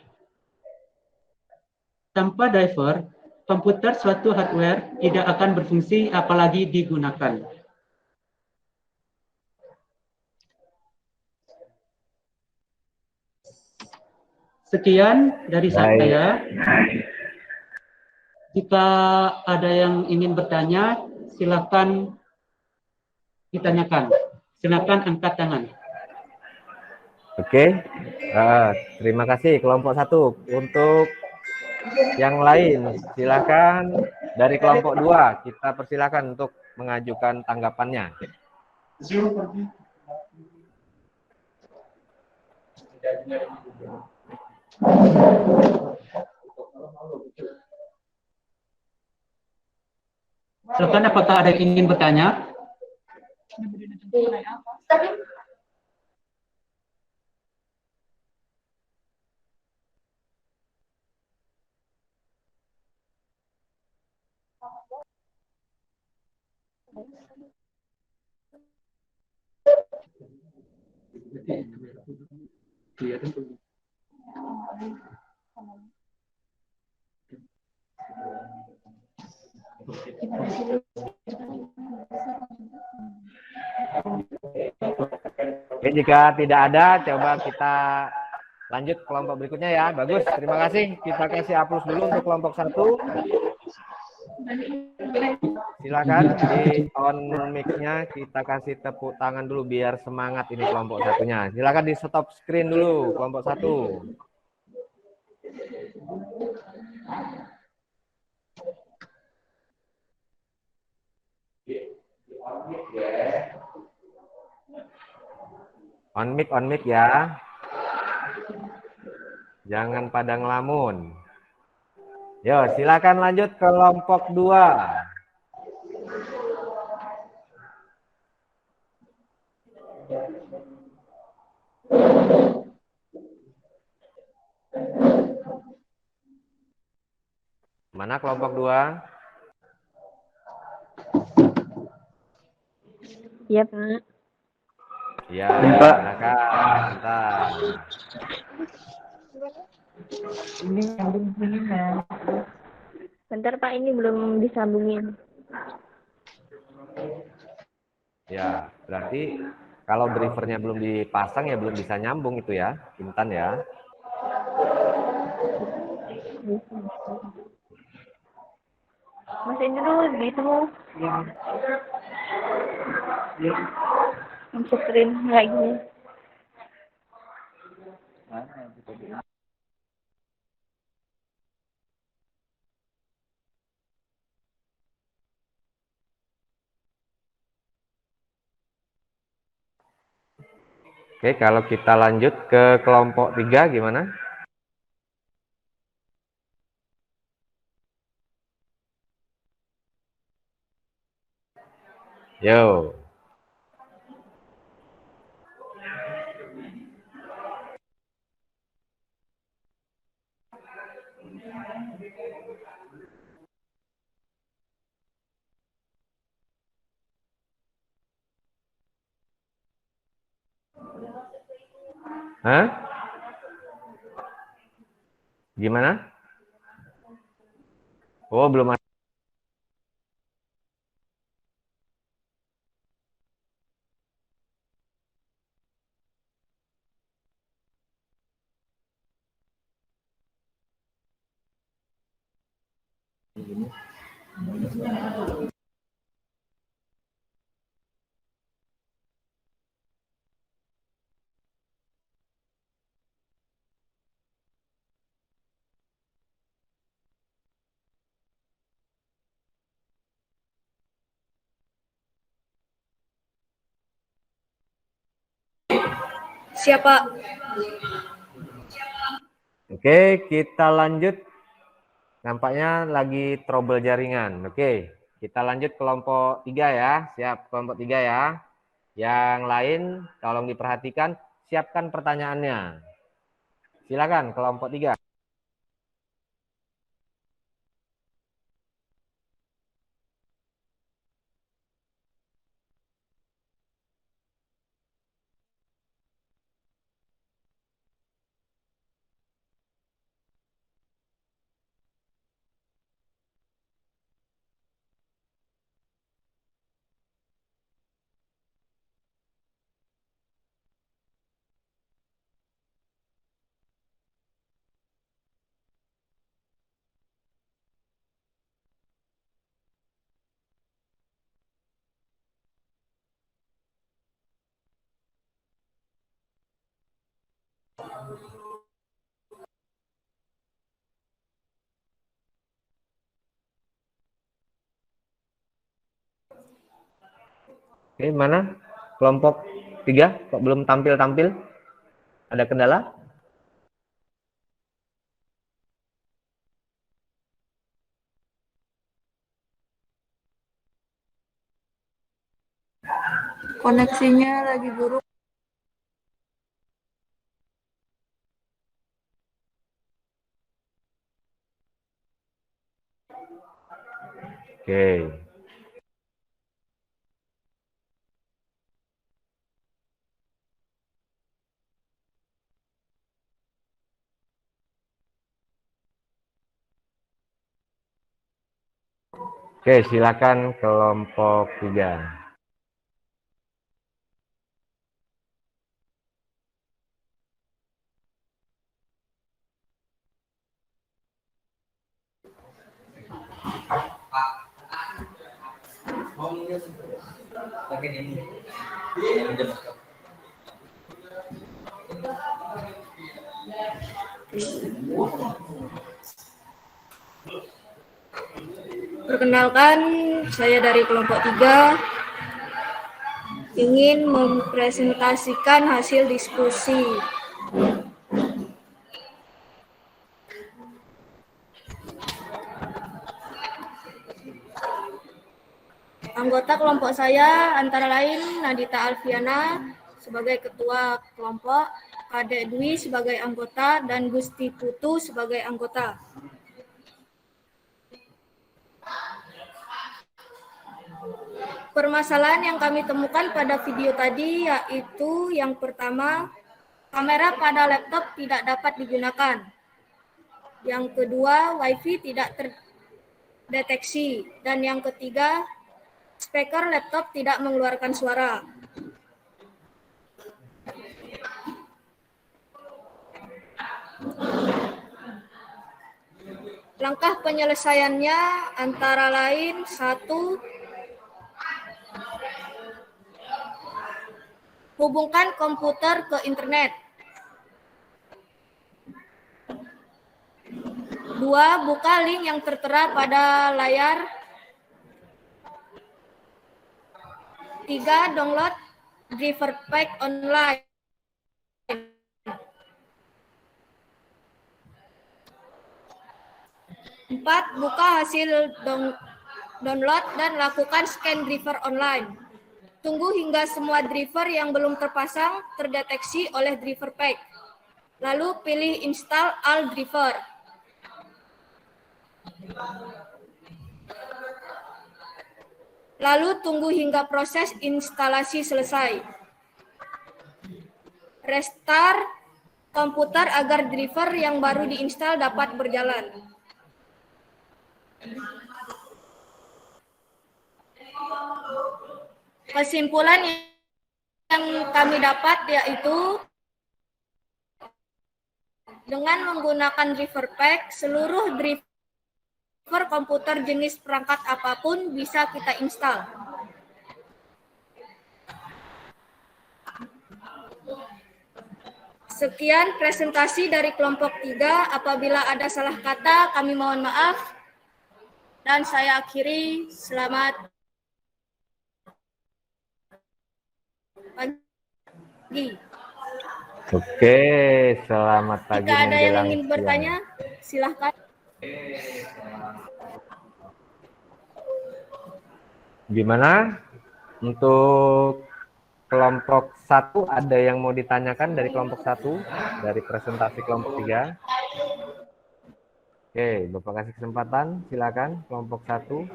tanpa driver, komputer suatu hardware tidak akan berfungsi apalagi digunakan. Sekian dari saya. Jika ada yang ingin bertanya, silakan ditanyakan. Silakan angkat tangan. Oke, terima kasih kelompok 1. Untuk yang lain, silakan dari kelompok 2, kita persilakan untuk mengajukan tanggapannya. Silakan, apakah ada yang ingin bertanya? Oke, jika tidak ada, coba kita lanjut kelompok berikutnya ya. Bagus, terima kasih. Kita kasih aplaus dulu untuk kelompok 1. Silakan di on mic-nya, kita kasih tepuk tangan dulu biar semangat ini kelompok 1-nya. Silakan di stop screen dulu kelompok 1. On mic ya. Jangan pada ngelamun. Yo, silakan lanjut kelompok 2. Mana kelompok 2? Iya, Pak. Ya, Pak. silakan. Bentar. Bentar, Pak, ini belum disambungin. Ya, berarti kalau drivernya belum dipasang ya belum bisa nyambung itu ya, Intan ya. Mas ini dulu gitu. Ya. Screen lagi. Oke, kalau kita lanjut ke kelompok 3 gimana? Yo. Hah? Gimana? Oh, belum ada. Siapa? Oke, kita lanjut. Nampaknya lagi trouble jaringan. Oke, kita lanjut kelompok 3 ya. Siap, kelompok 3 ya. Yang lain tolong diperhatikan, siapkan pertanyaannya. Silakan kelompok 3. Oke, mana kelompok 3 kok belum tampil-tampil? Ada kendala? Koneksinya lagi buruk. Oke. Oke, silakan kelompok 3. Perkenalkan, saya dari kelompok 3 ingin mempresentasikan hasil diskusi. Anggota kelompok saya antara lain Nadita Alfiana sebagai ketua kelompok, Kadek Dwi sebagai anggota, dan Gusti Putu sebagai anggota. Permasalahan yang kami temukan pada video tadi yaitu yang pertama, kamera pada laptop tidak dapat digunakan. Yang kedua, WiFi tidak terdeteksi. Dan yang ketiga, speaker laptop tidak mengeluarkan suara. Langkah penyelesaiannya antara lain 1. Hubungkan komputer ke internet. 2. Buka link yang tertera pada layar. 3. Download driver pack online. 4. Buka hasil download dan lakukan scan driver online. Tunggu hingga semua driver yang belum terpasang terdeteksi oleh driver pack. Lalu pilih install all driver. Lalu tunggu hingga proses instalasi selesai. Restart komputer agar driver yang baru diinstal dapat berjalan. Kesimpulan yang kami dapat yaitu dengan menggunakan driver pack, seluruh driver komputer jenis perangkat apapun bisa kita install. Sekian presentasi dari kelompok 3. Apabila ada salah kata, kami mohon maaf. Dan saya akhiri. Selamat pagi. Oke, selamat pagi. Jika ada yang menjelang ingin siang. bertanya, silahkan. Gimana? Untuk kelompok 1 ada yang mau ditanyakan dari kelompok 1 dari presentasi kelompok 3? Oke, Bapak kasih kesempatan, silakan kelompok 1.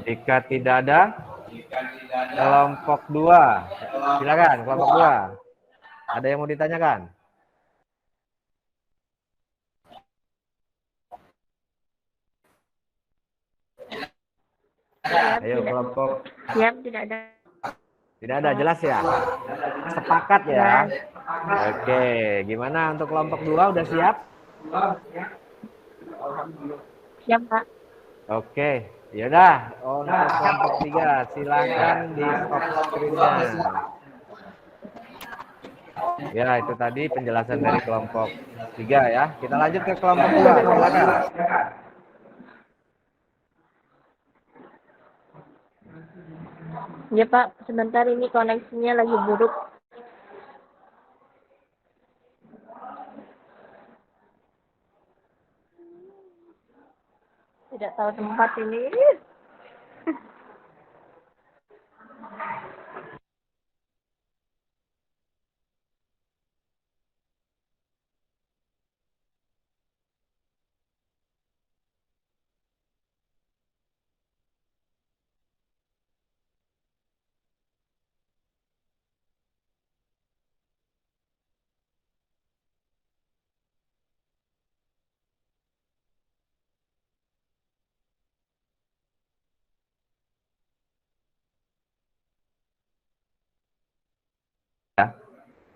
Jika tidak ada, kelompok 2. Silakan kelompok 2. Ada yang mau ditanyakan? Ayo kelompok. Siap, tidak ada. Tidak ada, jelas ya? Sepakat ya? Oke, gimana untuk kelompok 2 udah siap? Siap, Pak. Oke, Ya udah, untuk kelompok 3 silakan di stop screen-nya. Ya, itu tadi penjelasan dari kelompok 3 ya. Kita lanjut ke kelompok 2, silakan. Ya Pak, sebentar ini koneksinya lagi buruk. Tidak tahu tempat ini.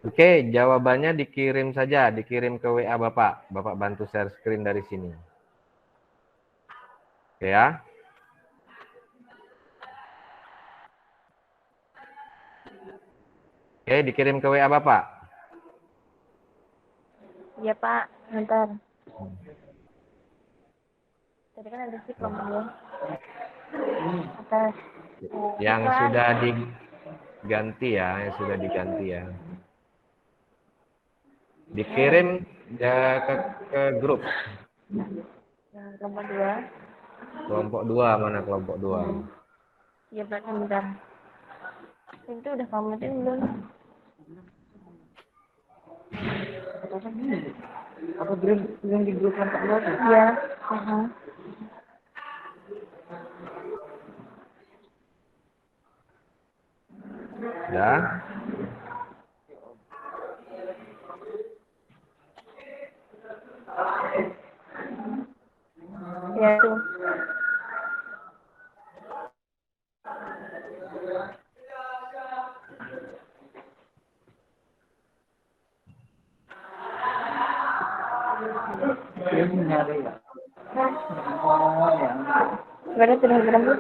Oke, jawabannya dikirim saja, dikirim ke WA Bapak. Bapak bantu share screen dari sini. Oke ya. Oke, dikirim ke WA Bapak. Ya Pak, sebentar. Tadi kan ada sih kelompok 2. Atas. Yang sudah diganti ya, yang sudah diganti ya. Dikirim ya, ke grup. Kelompok 2. Kelompok 2, mana kelompok 2? Ya Pak, sebentar. Itu udah kamu belum? Apa grup yang di grup kelompok 2? Iya. Ya. Ya tuh. Sebenarnya sudah berapa?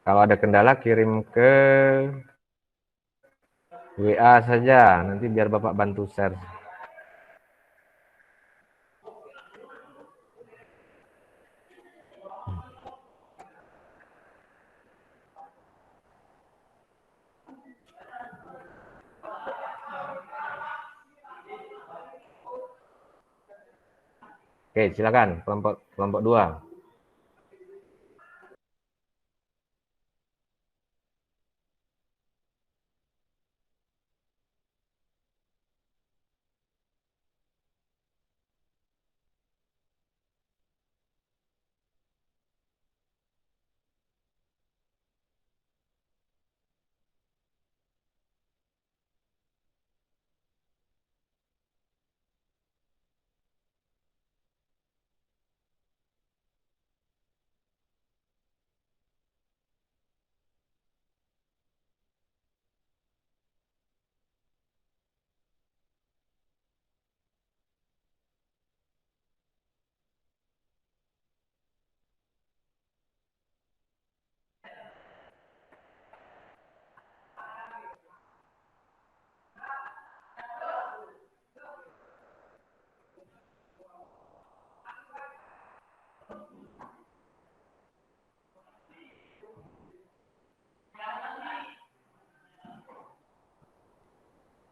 Kalau ada kendala kirim ke WA saja, nanti biar Bapak bantu share. Oke, silakan kelompok 2.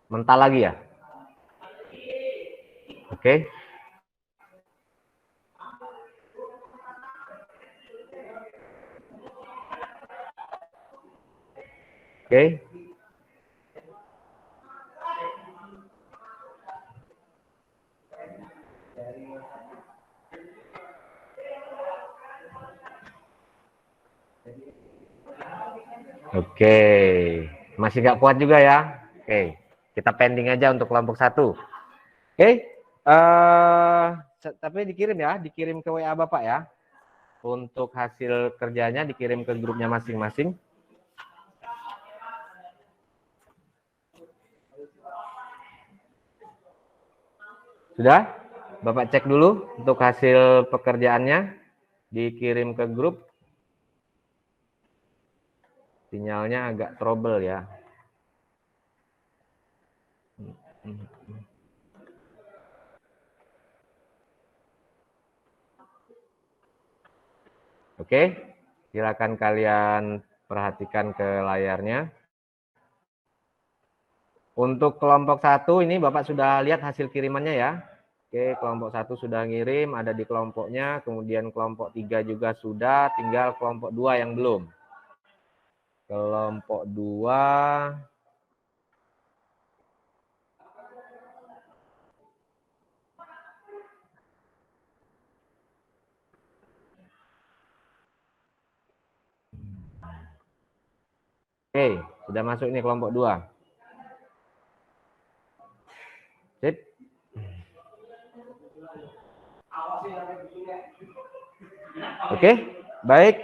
Mental lagi ya? Oke. Oke. Oke. Masih nggak kuat juga ya? Oke. Kita pending aja untuk kelompok 1. Oke. Tapi dikirim ya, dikirim ke WA Bapak ya. untuk hasil kerjanya dikirim ke grupnya masing-masing. Sudah? Bapak cek dulu untuk hasil pekerjaannya, dikirim ke grup. Sinyalnya agak trouble ya. Oke, silakan kalian perhatikan ke layarnya. Untuk kelompok 1 ini Bapak sudah lihat hasil kirimannya ya. Oke, kelompok 1 sudah ngirim, ada di kelompoknya. Kemudian kelompok 3 juga sudah, tinggal kelompok 2 yang belum. Kelompok 2. Oke, sudah masuk ini kelompok 2. Sip. Oke, baik.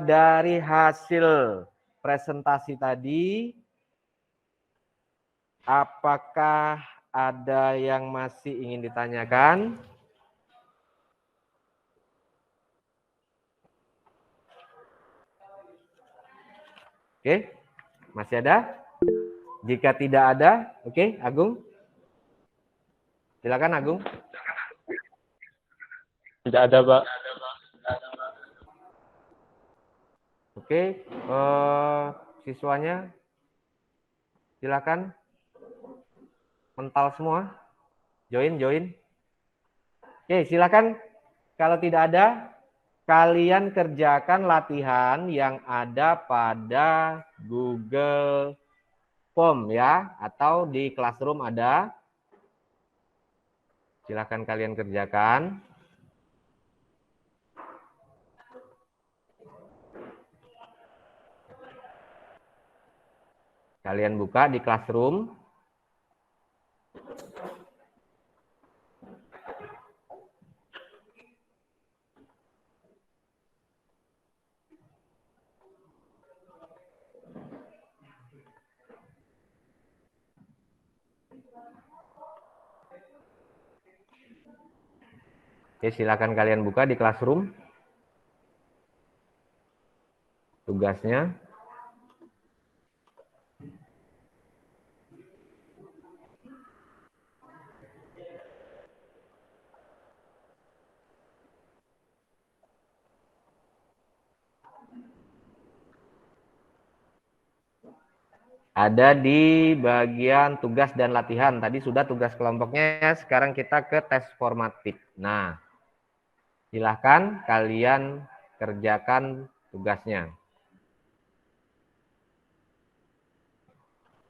Dari hasil presentasi tadi, apakah ada yang masih ingin ditanyakan? Oke, masih ada? Jika tidak ada, oke, Agung. Silakan Agung. Tidak ada, Pak. Oke, siswanya silakan. Mental semua. Join. Oke, silakan. Kalau tidak ada, kalian kerjakan latihan yang ada pada Google Form ya, atau di Classroom ada. Silakan kalian kerjakan. Kalian buka di Classroom. Oke, silakan kalian buka di Classroom. Tugasnya. Ada di bagian tugas dan latihan. Tadi sudah tugas kelompoknya, sekarang kita ke tes formatif. Nah, silahkan kalian kerjakan tugasnya.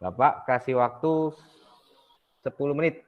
Bapak kasih waktu 10 menit.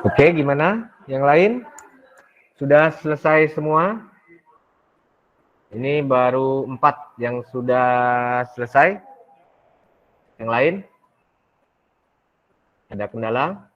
Oke, gimana? Yang lain? Sudah selesai semua? Ini baru 4 yang sudah selesai. Yang lain? Ada kendala?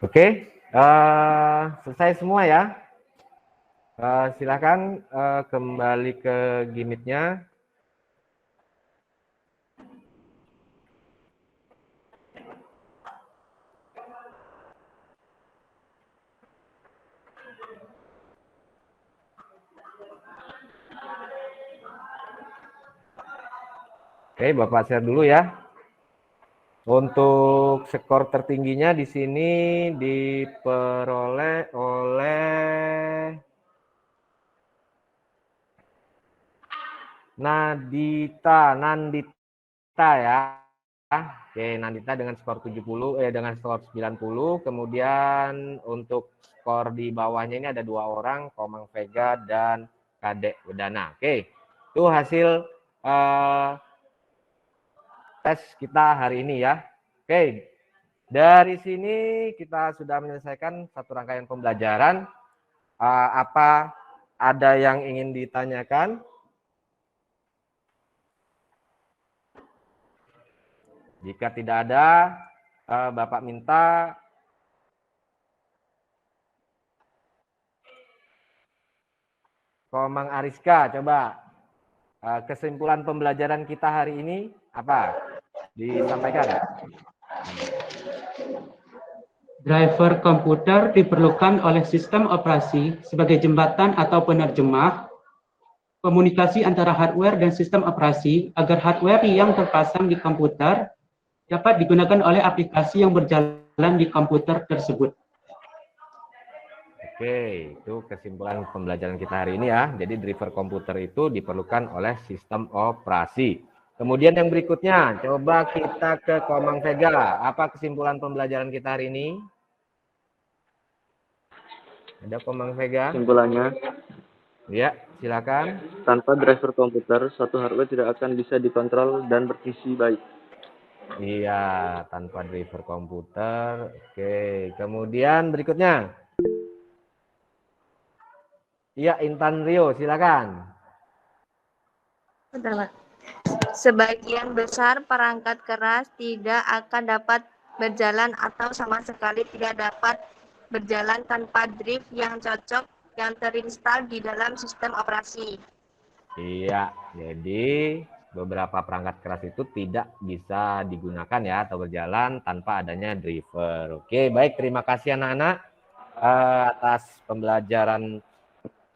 Oke, selesai semua ya. Silakan kembali ke gimmicknya. Oke, Bapak share dulu ya. Untuk skor tertingginya di sini diperoleh oleh Nandita ya. Oke, Nandita dengan skor 70 dengan skor 90. Kemudian untuk skor di bawahnya ini ada 2 orang, Komang Vega dan Kadek Wedana. Oke. Itu hasil tes kita hari ini ya. Oke. Dari sini kita sudah menyelesaikan satu rangkaian pembelajaran. Apa ada yang ingin ditanyakan? Jika tidak ada, Bapak minta Komang Ariska, coba kesimpulan pembelajaran kita hari ini apa? Disampaikan. Driver komputer diperlukan oleh sistem operasi sebagai jembatan atau penerjemah komunikasi antara hardware dan sistem operasi agar hardware yang terpasang di komputer dapat digunakan oleh aplikasi yang berjalan di komputer tersebut. Oke, itu kesimpulan pembelajaran kita hari ini ya. Jadi driver komputer itu diperlukan oleh sistem operasi. Kemudian yang berikutnya, coba kita ke Komang Vega. Apa kesimpulan pembelajaran kita hari ini? Ada Komang Vega? Kesimpulannya, Ya, silakan. tanpa driver komputer, suatu hardware tidak akan bisa dikontrol dan berfungsi baik. Iya, tanpa driver komputer. Oke, kemudian berikutnya. Iya, Intan Rio, silakan. Bentar, Pak. Sebagian besar perangkat keras tidak akan dapat berjalan atau sama sekali tidak dapat berjalan tanpa drive yang cocok yang terinstal di dalam sistem operasi. Iya, jadi beberapa perangkat keras itu tidak bisa digunakan ya atau berjalan tanpa adanya driver. Oke, baik, terima kasih anak-anak atas pembelajaran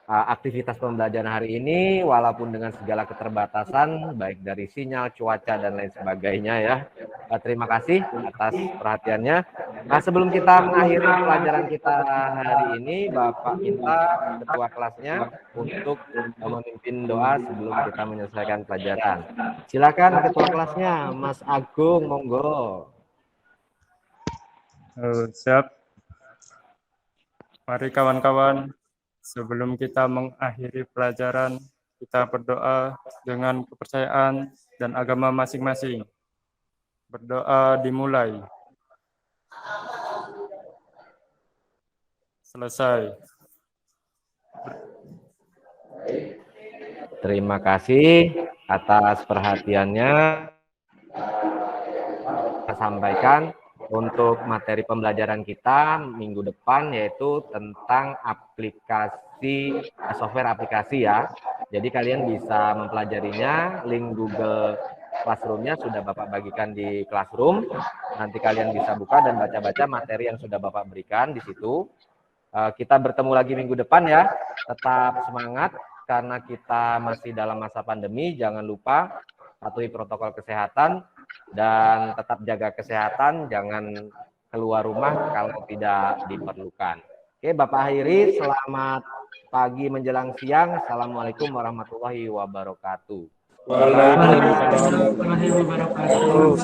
aktivitas pembelajaran hari ini, walaupun dengan segala keterbatasan baik dari sinyal, cuaca dan lain sebagainya ya. Terima kasih atas perhatiannya. Nah, sebelum kita mengakhiri pelajaran kita hari ini, Bapak minta ketua kelasnya untuk memimpin doa sebelum kita menyelesaikan pelajaran. Silakan ketua kelasnya, Mas Agung, monggo. Siap. Mari kawan-kawan, sebelum kita mengakhiri pelajaran, kita berdoa dengan kepercayaan dan agama masing-masing. Berdoa dimulai. Selesai. Terima kasih atas perhatiannya. Saya sampaikan untuk materi pembelajaran kita minggu depan, yaitu tentang aplikasi, software aplikasi ya. Jadi kalian bisa mempelajarinya, link Google Classroom-nya sudah Bapak bagikan di Classroom. Nanti kalian bisa buka dan baca-baca materi yang sudah Bapak berikan di situ. Kita bertemu lagi minggu depan ya. Tetap semangat karena kita masih dalam masa pandemi. Jangan lupa patuhi protokol kesehatan dan tetap jaga kesehatan, jangan keluar rumah kalau tidak diperlukan. Oke, Bapak akhiri, selamat pagi menjelang siang. Assalamualaikum warahmatullahi wabarakatuh. Waalaikumsalam warahmatullahi wabarakatuh.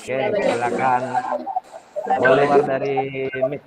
Oke, silakan keluar dari mic.